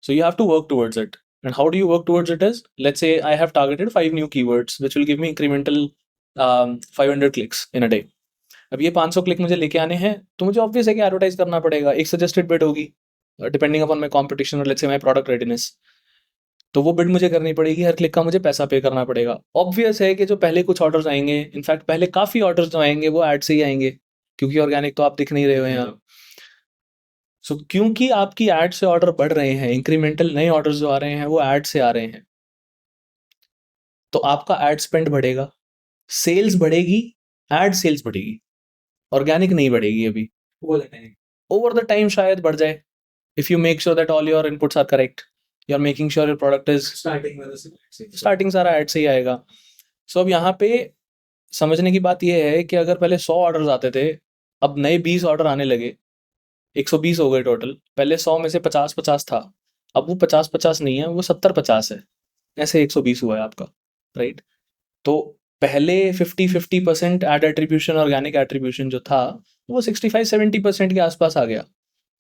So you have to work towards it. And how do you work towards it is, let's say I have targeted 5 new keywords which will give me incremental 500 clicks in a day. अब ये 500 click मुझे लेके आने हैं, तो मुझे obvious है कि एडवर्टाइज करना पड़ेगा. एक सजेस्टेड बिड होगी डिपेंडिंग अपॉन माई कॉम्पिटिशन और let's say my product readiness. तो वो बिड मुझे करनी पड़ेगी, हर क्लिक का मुझे पैसा पे करना पड़ेगा. ऑब्वियस है कि जो पहले कुछ ऑर्डर्स आएंगे, इनफैक्ट पहले काफ़ी ऑर्डर्स जो आएंगे वो ऐड से ही आएंगे, क्योंकि ऑर्गेनिक तो आप दिख नहीं रहे हो यहाँ. सो क्योंकि आपकी ऐड से ऑर्डर बढ़ रहे हैं, इंक्रीमेंटल नए ऑर्डर जो आ रहे हैं वो ऐड से आ रहे हैं, तो आपका ऐड स्पेंड बढ़ेगा, सेल्स बढ़ेगी, ऐड सेल्स बढ़ेगी, ऑर्गेनिक नहीं बढ़ेगी अभी. ओवर द टाइम शायद बढ़ जाए, if you make sure that all your inputs are correct, you are making sure your product is starting सारा ऐड से ही आएगा. सो अब यहाँ पे समझने की बात यह है कि अगर पहले 100 ऑर्डर्स आते थे, अब नए 20 ऑर्डर आने लगे, 120 हो गए टोटल. पहले 100 में से 50-50 था, अब वो 50-50 नहीं है, वो 70-50 है. ऐसे 120 हुआ है आपका, राइट. तो पहले 50-50% एड एट्रीब्यूशन, ऑर्गेनिक एट्रीब्यूशन जो था वो 65-70% के आसपास आ गया,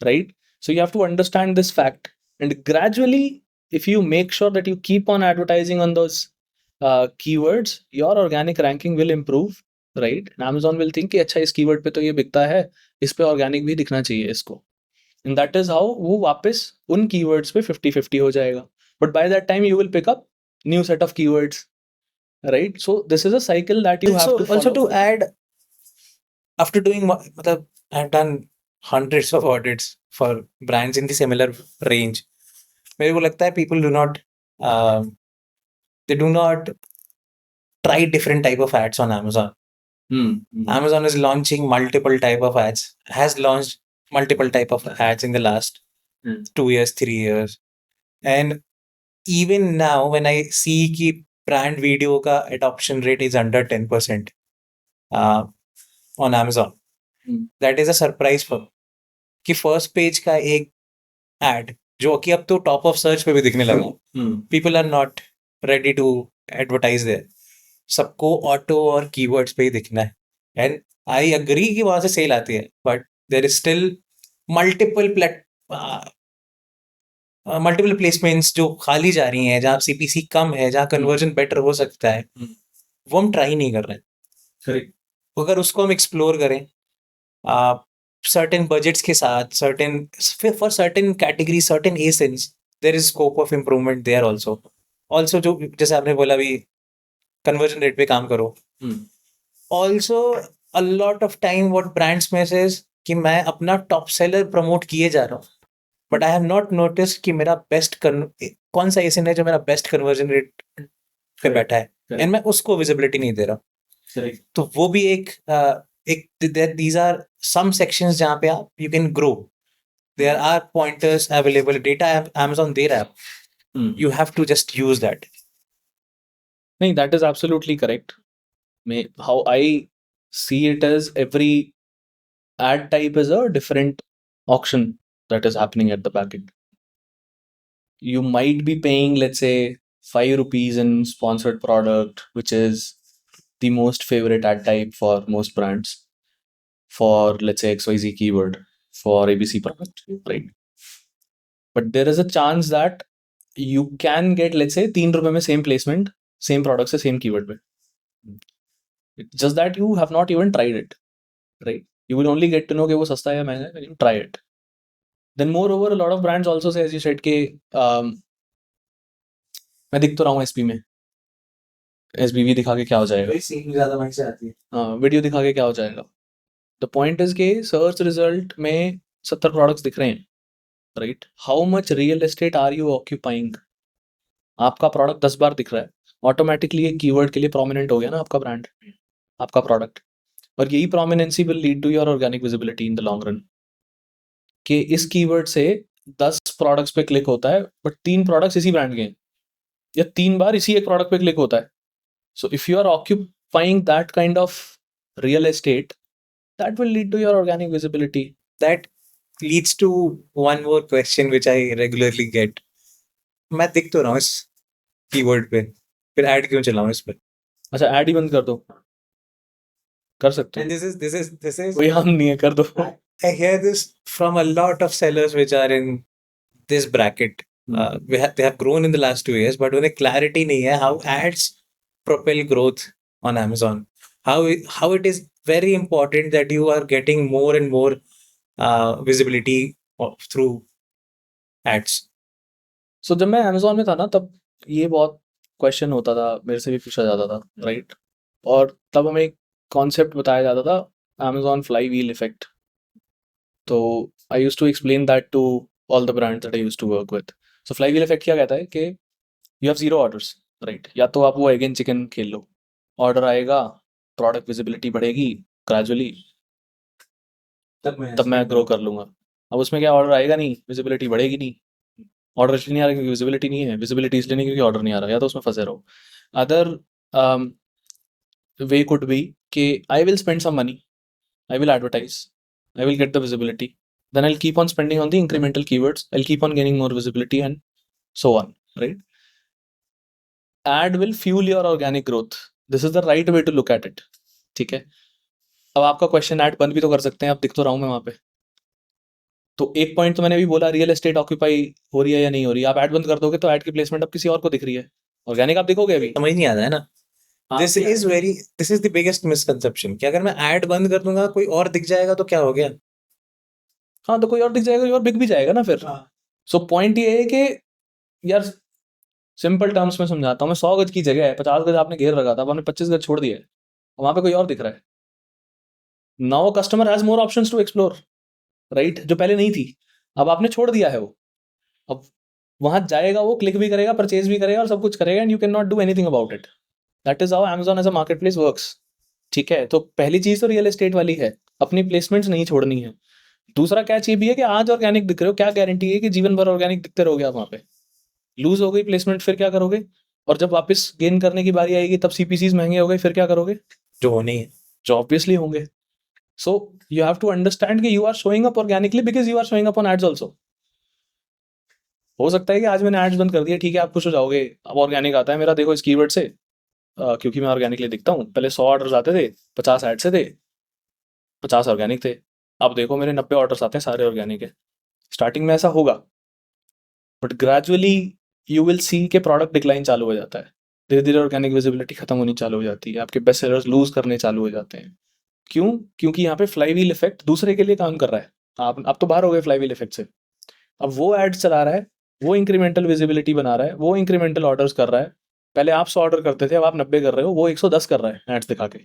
right. So you have to understand this fact and gradually if you make sure that you keep on advertising on those keywords, your organic ranking will improve, right. Amazon will think कि अच्छा इस keyword पे तो ये बिकता है, इस पे ऑर्गेनिक भी दिखना चाहिए इसको. And that is how वो वापस उन keywords पे 50-50 हो जाएगा. But by that time you will pick up new set of keywords, right. So this is a cycle that you have to follow. Also to add, after doing matlab, I've done hundreds of audits for brands in the similar range. मेरे को लगता है people do not they do not try different type of ads on Amazon. Amazon is launching multiple type of ads, has launched multiple type of ads in the last 2 years, 3 years. And even now, when I see कि brand video का adoption rate is under 10% on Amazon, that is a surprise for me. कि first page का एक ad जो कि अब तो top of search पे भी दिखने लगा. People are not ready to advertise there. सबको ऑटो और कीवर्ड्स पे ही दिखना है. एंड आई अग्री कि वहां से सेल आती है, but there is still multiple placements जो खाली जा रही हैं, जहाँ सीपीसी कम है, जहाँ कन्वर्जन बेटर हो सकता है, वो हम ट्राई नहीं कर रहे हैं. अगर उसको हम एक्सप्लोर करें सर्टेन बजट्स के साथ, certain for certain category, certain ASINs, there is scope of improvement there also जो जैसे आपने बोला भी conversion rate पे काम करो. Also a lot of time what brands में says कि मैं अपना top seller promote किए जा रहा हूँ, but I have not noticed कि मेरा best कौन सा एसेंट है जो मेरा best conversion rate पे बैठा है, and मैं उसको visibility नहीं दे रहा. तो वो भी एक these are some sections जहाँ पे आप you can grow. There are pointers available, data Amazon दे रहा है, you have to just use that. नहीं, that is absolutely correct. How I see it is every ad type is a different auction that is happening at the back end. You might be paying, let's say, 5 rupees in sponsored product, which is the most favorite ad type for most brands, for let's say XYZ keyword, for ABC product, right? But there is a chance that you can get, let's say, 3 रुपए में same placement, same product से same keyword पे. It's just that you have not even tried it, right? You will only get to know कि वो सस्ता है या महंगा है when you try it. Then moreover, a lot of brands also say, as you said, कि मैं दिख तो रहा हूँ एसपी में, एसबीवी दिखा के क्या हो जाएगा, ज़्यादा माइक से आती है. हाँ, वीडियो दिखा के क्या हो जाएगा. द पॉइंट इज कि सर्च रिजल्ट में 70 प्रोडक्ट्स दिख रहे हैं, right. How much real estate are you occupying. आपका प्रोडक्ट 10 बार दिख रहा है, ऑटोमेटिकली एक कीवर्ड के लिए प्रोमिनेंट हो गया ना आपका ब्रांड, आपका प्रोडक्ट. और यही prominency will lead to your organic visibility in the long run. कि इस कीवर्ड से 10 प्रोडक्ट्स पे क्लिक होता है, बट 3 प्रोडक्ट्स इसी ब्रांड के हैं, या 3 बार इसी एक प्रोडक्ट पे क्लिक होता है. So if you are occupying that kind of real estate, that will lead to your organic visibility. That leads to one more question which I regularly get. मैं दिख तो रहा हूँ इस कीवर्ड पे, फिर ऐड क्यों चलाऊं इस पे? अच्छा, ऐड ही बंद कर दो, कर सकते And हो, this is कोई हम नहीं है, कर दो. I hear this from a lot of sellers which are in this bracket. They have grown in the last 2 years, but उन्हें clarity नहीं है how ads propel growth on Amazon. How it is very important that you are getting more and more visibility through ads. सो जब मैं Amazon में था ना, तब ये बहुत क्वेश्चन होता था, मेरे से भी पूछा जाता था, राइट? और तब हमें एक कॉन्सेप्ट बताया जाता था, अमेजोन फ्लाई व्हील इफेक्ट. तो I use to explain that to all the brands that I use to work with. So flywheel effect क्या कहता है कि you have zero orders, right? या तो आप वो एग एंड चिकन खेल लो, ऑर्डर आएगा, प्रोडक्ट विजिबिलिटी बढ़ेगी ग्रेजुअली, तब मैं ग्रो कर लूंगा. अब उसमें क्या, ऑर्डर आएगा नहीं, विजिबिलिटी बढ़ेगी नहीं. ऑर्डर इसलिए नहीं आ रहा क्योंकि विजिबिलिटी नहीं है, विजिबिलिटी इसलिए नहीं क्योंकि ऑर्डर नहीं आ रहा, या तो उसमें फंसे रहो. अदर वे कुड बी कि I will spend some money, I will advertise, I will get the visibility, then I'll keep on spending on the incremental keywords, I'll keep on gaining more visibility and so on, right? Ad will fuel your organic growth. This is the right way to look at it. ठीक है. अब आपका question, add बंद भी तो कर सकते हैं, अब दिख तो रहा हूँ मैं वहाँ पे. तो एक पॉइंट तो मैंने अभी बोला, रियल एस्टेट ऑक्यूपाई हो रही है या नहीं हो रही है. आप ऐड बंद कर दोगे तो ऐड की प्लेसमेंट अब किसी और को दिख रही है, ऑर्गेनिक आप दिखोगे अभी. समझ नहीं आता है ना. This is the biggest misconception कि अगर मैं ऐड बंद कर दूंगा कोई और दिख जाएगा तो क्या हो गया. हाँ, तो कोई और दिख जाएगा, कोई और बिक भी जाएगा ना फिर. सो पॉइंट ये है कि यार, सिंपल टर्म्स में समझाता हूँ मैं. 100 गज की जगह है, 50 गज आपने घेर रखा था, अब आपने 25 गज छोड़ दिया है, वहां पे कोई और दिख रहा है. Now customer has more options to explore, right? जो पहले नहीं थी, अब आपने छोड़ दिया है वो. अब वहां जाएगा, वो क्लिक भी करेगा, परचेज भी करेगा और सब कुछ करेगा, and you can not do anything about it. That is how Amazon as a market place works. ठीक है, तो पहली चीज तो रियल एस्टेट वाली है, अपनी प्लेसमेंट्स नहीं छोड़नी है. दूसरा कैच ये भी है कि आज ऑर्गेनिक दिख रहे हो, क्या गारंटी है कि जीवन भर ऑर्गेनिक दिखते रहोगे आप वहाँ पे? लूज हो गई प्लेसमेंट, फिर क्या करोगे? और जब वापस गेन करने की बारी आएगी, तब सीपीसीज महंगे हो गए, फिर क्या करोगे? जो होने ही है, जो ऑब्वियसली होंगे. So you have to understand कि you are showing up organically because you are showing up on ads also. हो सकता है कि आज मैंने एड्स बंद कर दिया, ठीक है, आप खुश हो जाओगे, अब ऑर्गेनिक आता है मेरा, देखो इस कीवर्ड से, क्योंकि मैं ऑर्गेनिकली दिखता हूँ. पहले 100 ऑर्डर्स आते थे, 50 एड से थे, 50 ऑर्गेनिक थे. अब देखो मेरे 90 ऑर्डर्स आते हैं, सारे ऑर्गेनिक है. स्टार्टिंग में ऐसा होगा, but gradually you will see के प्रोडक्ट डिक्लाइन चालू हो जाता है. धीरे धीरे ऑर्गेनिक विजिबिलिटी खत्म होनी चालू हो जाती है, आपके बेस्ट सेलर्स लूज करने चालू हो जाते हैं. क्यों? क्योंकि यहाँ पे फ्लाईव्हील इफेक्ट दूसरे के लिए काम कर रहा है. आप तो बाहर हो गए फ्लाईव्हील इफेक्ट से. अब वो एड्स चला रहा है, वो इंक्रीमेंटल विजिबिलिटी बना रहा है, वो इंक्रीमेंटल ऑर्डर्स कर रहा है. पहले आप 100 ऑर्डर करते थे, अब आप 90 कर रहे हो, वो 110 कर रहा है एड्स दिखा के.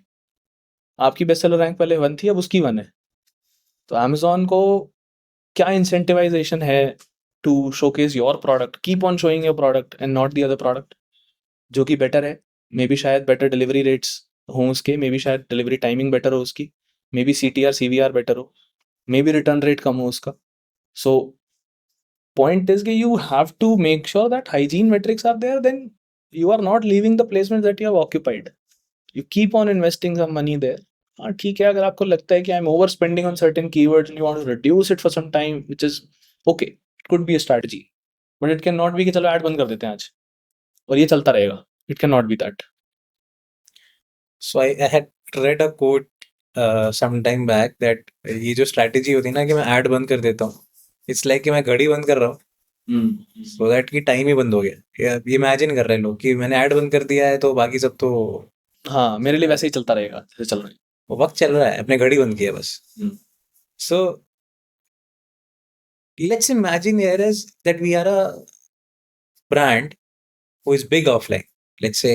आपकी बेस्ट सेलर रैंक पहले 1 थी, अब उसकी 1 है. तो Amazon को क्या इंसेंटिवाइजेशन है to showcase your product, keep on showing your product and not the other product, जो कि बेटर है. मे बी शायद बेटर डिलीवरी रेट्स हों उसके, मे बी शायद डिलीवरी टाइमिंग बेटर हो उसकी, maybe CTR CVR better हो, मे बी रिटर्न रेट कम हो उसका. सो point is कि you have to make sure that hygiene metrics are there, then you are not leaving the placement that you have occupied. You keep on investing some money there. हाँ ठीक है, अगर आपको लगता है कि I'm overspending on certain keywords and you want to reduce it for some time, which is okay, it could be a strategy, but it cannot be कि चलो ऐड बंद कर देते हैं आज और ये चलता रहेगा. It cannot be that. So I had read a quote some time back that ये जो strategy होती है ना कि मैं ad बंद कर देता हूँ, it's like कि मैं घड़ी बंद कर रहा हूँ so that कि time ही बंद हो गया. ये imagine कर रहे हैं लोग कि मैंने ad बंद कर दिया है तो बाकी सब तो हाँ, मेरे लिए वैसे ही चलता रहेगा जैसे चल रहा है. वो वक्त चल रहा है, अपने घड़ी बंद किया बस. So let's imagine here is that we are a brand who is big offline. Let's say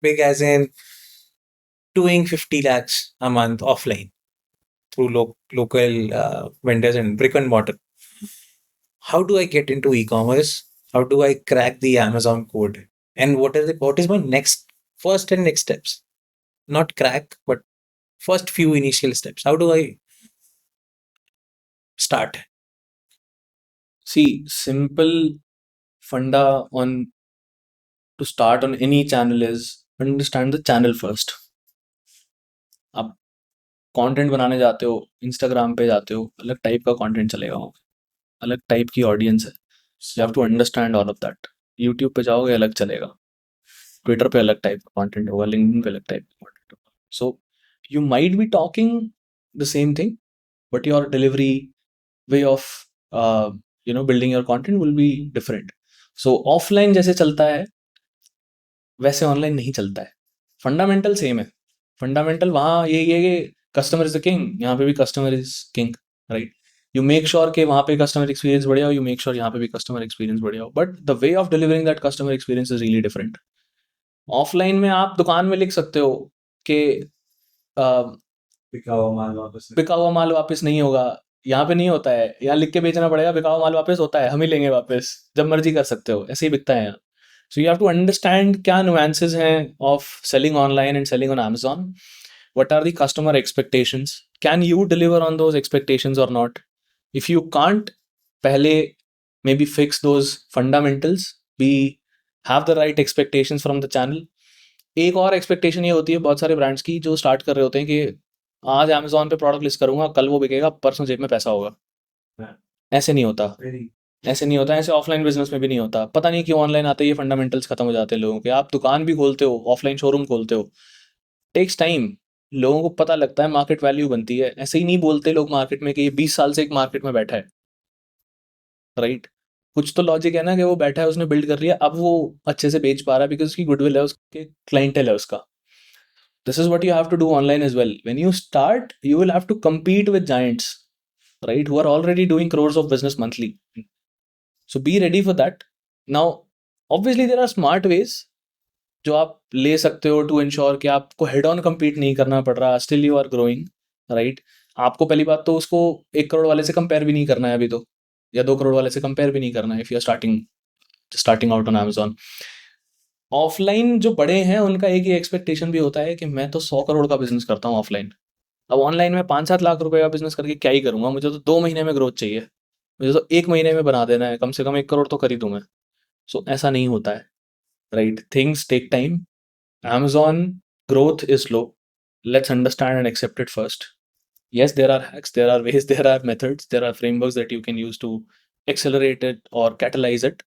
big as in doing 50 lakhs a month offline through local vendors and brick and mortar. How do I get into e-commerce? How do I crack the Amazon code? And what is my first and next steps? Not crack, but first few initial steps. How do I start? See, simple funda on to start on any channel is understand the channel first. आप content बनाने जाते हो, Instagram पे जाते हो, अलग type का content चलेगा वहाँ पे, अलग टाइप की ऑडियंस है. You have to understand all of that. YouTube पे जाओगे अलग चलेगा, ट्विटर पे अलग टाइप का कंटेंट होगा, लिंक्डइन पे अलग टाइप का कंटेंट होगा. So you might be talking the same thing, but your delivery, way of building your content will be different. So offline जैसे चलता है वैसे ऑनलाइन नहीं चलता है. फंडामेंटल सेम है. फंडामेंटल वहाँ ये कस्टमर इज द किंग, यहाँ पे भी customer is king, right. You make sure कि वहाँ पे कस्टमर एक्सपीरियंस बढ़िया हो, यू मेक श्योर यहाँ पे भी कस्टमर एक्सपीरियंस बढ़िया हो, but the way of delivering that customer experience is really different. Offline में आप दुकान में लिख सकते हो कि बिका हुआ माल वापस नहीं होगा. यहाँ पे नहीं होता है. यहाँ लिख के बेचना पड़ेगा बिका हुआ माल वापस होता है, हम ही लेंगे वापस, जब मर्जी कर सकते हो, ऐसे ही बिकता है यहाँ. So you have to understand क्या नुआंसेस हैं of selling online and selling on Amazon. What are the customer expectations? Can you deliver on those expectations or not? If you can't, पहले maybe fix those fundamentals. Have the right expectations from the channel. एक और expectation ये होती है बहुत सारे brands की जो स्टार्ट कर रहे होते हैं कि आज Amazon पे प्रोडक्ट लिस्ट करूंगा, कल वो बिकेगा, परसों जेब में पैसा होगा. ऐसे नहीं होता. ऐसे नहीं होता. ऐसे ऑफलाइन बिजनेस में भी नहीं होता. पता नहीं क्यों ऑनलाइन आते ही फंडामेंटल्स खत्म हो जाते हैं लोगों के. आप दुकान भी खोलते हो, ऑफलाइन शोरूम खोलते हो, टेक्स टाइम. लोगों को पता लगता है, मार्केट वैल्यू बनती है. ऐसे ही नहीं बोलते लोग मार्केट में कि ये 20 साल से एक मार्केट में बैठा है, राइट. कुछ तो लॉजिक है ना कि वो बैठा है, उसने बिल्ड कर लिया, अब वो अच्छे से बेच पा रहा है बिकॉज उसकी गुडविल है, उसके क्लाइंटेल है उसका. This is what you have to do online as well. When you start you will have to compete with giants, right, who are already doing crores of business monthly. So be ready for that. Now obviously there are smart ways जो आप ले सकते हो to ensure कि आपको head on compete नहीं करना पड़ रहा. Still you are growing, right. आपको पहली बात तो उसको 1 करोड़ वाले से कंपेयर भी नहीं करना है अभी तो, या 2 करोड़ वाले से कंपेयर भी नहीं करना है if you are starting out on Amazon. Offline जो बड़े हैं उनका एक ही एक्सपेक्टेशन भी होता है कि मैं तो 100 करोड़ का बिजनेस करता हूँ ऑफलाइन. अब ऑनलाइन में 5-7 लाख रुपए का बिजनेस करके क्या ही करूंगा, मुझे तो 2 महीने में ग्रोथ चाहिए, मुझे तो 1 महीने में बना देना है, कम से कम 1 करोड़ तो कर ही दूं मैं. सो ऐसा नहीं होता है, right. Things take time. Amazon growth is slow. Let's understand and accept it first. Yes, there are hacks, there are ways, there are methods, there are frameworks that you can use to accelerate it or catalyze it.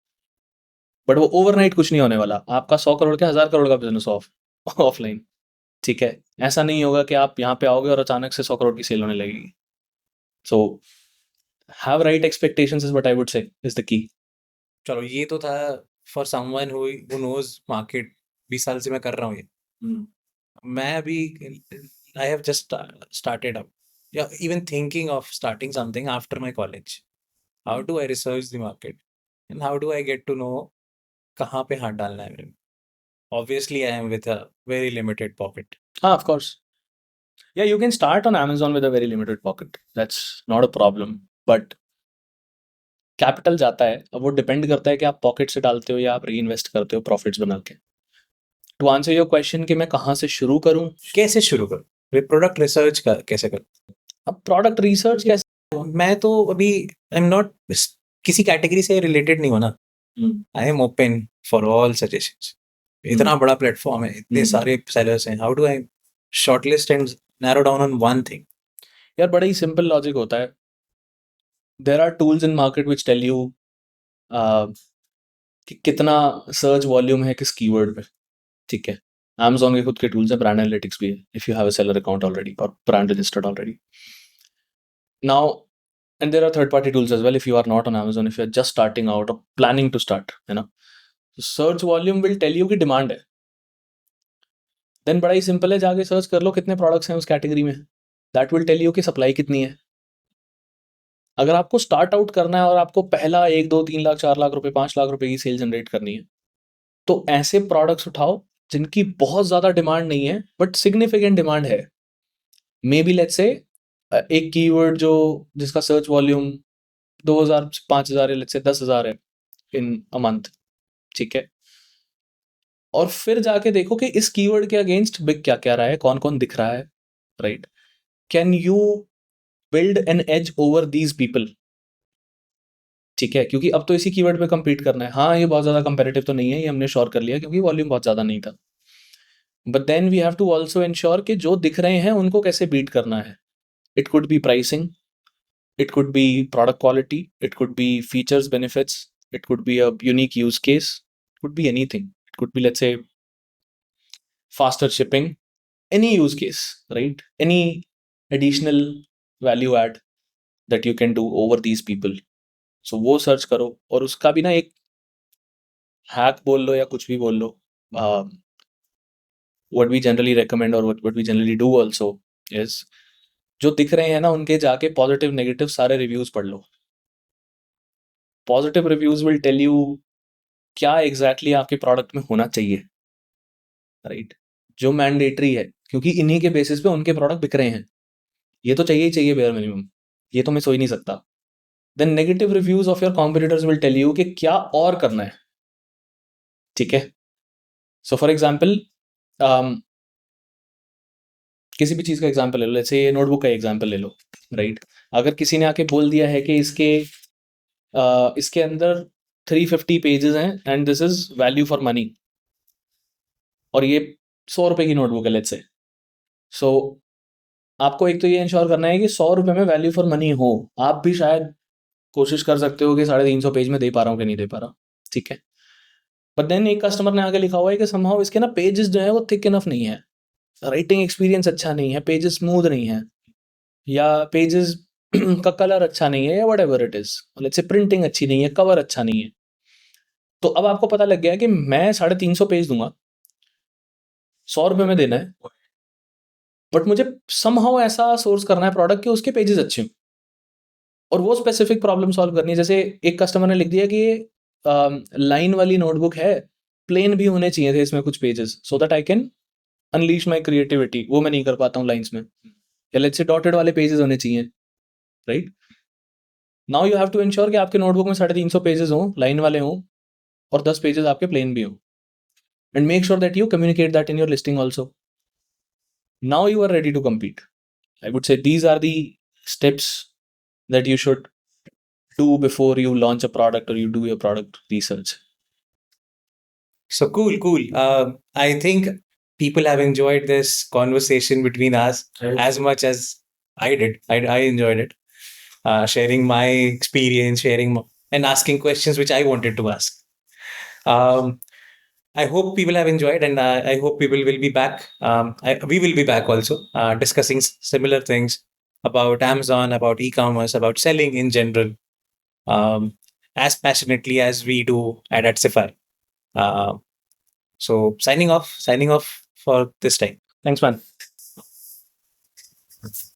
But वो overnight कुछ नहीं होने वाला. आपका 100 करोड़ के 1000 करोड़ का business offline, ठीक है. ऐसा नहीं होगा कि आप यहाँ पे आओगे और अचानक से 100 करोड़ की सेल होने लगेगी. So have right expectations is what I would say is the key. चलो ये तो था for someone who knows market. 20 साल से मैं कर रहा हूँ ये. मैं अभी I have just started up या even thinking of starting something after my college. How do I research the market and how do I get to know कहाँ पे हाथ डालना है मेरे. Obviously I am with a very limited pocket. Of course. Yeah, you can start on Amazon with a very limited pocket. That's not a problem. But capital जाता है, अब वो डिपेंड करता है कि आप पॉकेट से डालते हो या आप री इन्वेस्ट करते हो प्रॉफिट्स बना के. टू आंसर योर क्वेश्चन कि मैं कहाँ से शुरू करूँ, कैसे शुरू करूँ, प्रोडक्ट रिसर्च का कैसे करूँ. अब प्रोडक्ट रिसर्च कैसे. मैं तो अभी आई एम नॉट किसी कैटेगरी से रिलेटेड नहीं हो ना. I am open for all suggestions. इतना बड़ा प्लेटफॉर्म है, इतने सारे सेलर्स हैं. How do I shortlist and narrow down on one thing. यार बड़ा ही सिंपल लॉजिक होता है. There are tools in market which tell you कि कितना सर्च वॉल्यूम है किस कीवर्ड पे, ठीक है. Amazon के खुद के टूल्स हैं, ब्रांड एनालिटिक्स भी है if you have a seller account already और brand registered already. Now and there are third party tools as well if you are not on Amazon, if you are just starting out or planning to start, you know. So search volume will tell you कि demand है. Then बड़ा ही simple है, जाके search कर लो कितने products हैं उस कैटेगरी में. दैट विल टेल यू कि सप्लाई कितनी है. अगर आपको स्टार्ट आउट करना है और आपको पहला 1, 2, 3 लाख, 4 लाख रुपए, 5 लाख रुपए की सेल जनरेट करनी है, तो ऐसे प्रोडक्ट्स उठाओ जिनकी बहुत ज़्यादा डिमांड नहीं है बट सिग्निफिकेंट डिमांड है. मे बी लेट्स से एक कीवर्ड जो जिसका सर्च वॉल्यूम 2000 से 5000 है, लेट्स से 10,000 है इन अ मंथ, ठीक है. और फिर जाके देखो कि इस कीवर्ड के अगेंस्ट बिग क्या क्या रहा है, कौन कौन दिख रहा है, right. Can you build an edge over these people, ठीक है. क्योंकि अब तो इसी कीवर्ड पे compete करना है. हाँ, ये बहुत ज़्यादा कंपेरेटिव तो नहीं है, ये हमने श्योर कर लिया क्योंकि वॉल्यूम बहुत ज़्यादा नहीं था. But then we have to also ensure कि जो दिख रहे हैं उनको कैसे बीट करना है. It could be pricing, it could be product quality, it could be features, benefits, it could be a unique use case, it could be anything. It could be, let's say, faster shipping, any use case, right? Any additional value add that you can do over these people. सो वो search करो, और उसका भी ना एक hack बोल लो या कुछ भी बोल लो, व्हाट वी जनरली रिकमेंड और what we generally do also is, जो दिख रहे हैं ना उनके जाके पॉजिटिव नेगेटिव सारे रिव्यूज पढ़ लो. Positive reviews will tell you क्या एग्जैक्टली आपके प्रोडक्ट में होना चाहिए, राइट, जो मैंडेटरी है, क्योंकि इन्हीं के बेसिस पे उनके प्रोडक्ट बिक रहे हैं. ये तो चाहिए ही चाहिए बेयर मिनिमम, ये तो मैं सो ही नहीं सकता. Then negative reviews of your competitors will tell you कि क्या और करना है. ठीक है. सो फॉर एग्जाम्पल, किसी भी चीज़ का एग्जाम्पल ले लो, जैसे ये नोटबुक का एग्जाम्पल ले लो, राइट. अगर किसी ने आके बोल दिया है कि इसके अंदर 350 पेजेस हैं and this is value for money, और ये 100 रुपए की नोटबुक है, लेट्स से. सो आपको एक तो ये इंश्योर करना है कि 100 रुपए में वैल्यू फॉर मनी हो. आप भी शायद कोशिश कर सकते हो कि 350 पेज में दे पा रहा हूँ कि नहीं दे पा रहा. ठीक है. बट देन एक कस्टमर ने आगे लिखा हुआ है कि समहाउ इसके ना पेजेस जो है वो थिक इनफ नहीं है, राइटिंग एक्सपीरियंस अच्छा नहीं है, पेजेस स्मूथ नहीं है, या पेजेस का कलर अच्छा नहीं है, या what ever it is, let's say printing अच्छी नहीं है, कवर अच्छा नहीं है. तो अब आपको पता लग गया कि मैं 350 पेज दूंगा, 100 रुपए में देना है, बट मुझे समहाउ ऐसा सोर्स करना है प्रोडक्ट कि उसके पेजेस अच्छे हों, और वो स्पेसिफिक प्रॉब्लम सॉल्व करनी है. जैसे एक कस्टमर ने लिख दिया कि ये लाइन वाली नोटबुक है, प्लेन भी होने चाहिए थे इसमें कुछ pages, so that I can unleash my creativity. वो मैं नहीं कर पाता हूँ लाइन्स में. या लेट्स से डॉटेड वाले पेजेस होने चाहिए, right. Now you have to ensure कि आपके नोटबुक में 350 पेजेस हों, लाइन वाले हों, और 10 पेजेस आपके प्लेन भी हों. And make sure that you communicate that in your listing also. Now you are ready to compete. I would say these are the steps that you should do before you launch a product or you do your product research. So cool. I think people have enjoyed this conversation between us as much as I did. I enjoyed it. Sharing my experience, and asking questions which I wanted to ask. Um, I hope people have enjoyed, and I hope people will be back. We will be back also, discussing similar things about Amazon, about e-commerce, about selling in general, as passionately as we do at Adsify. So signing off for this time. Thanks, man.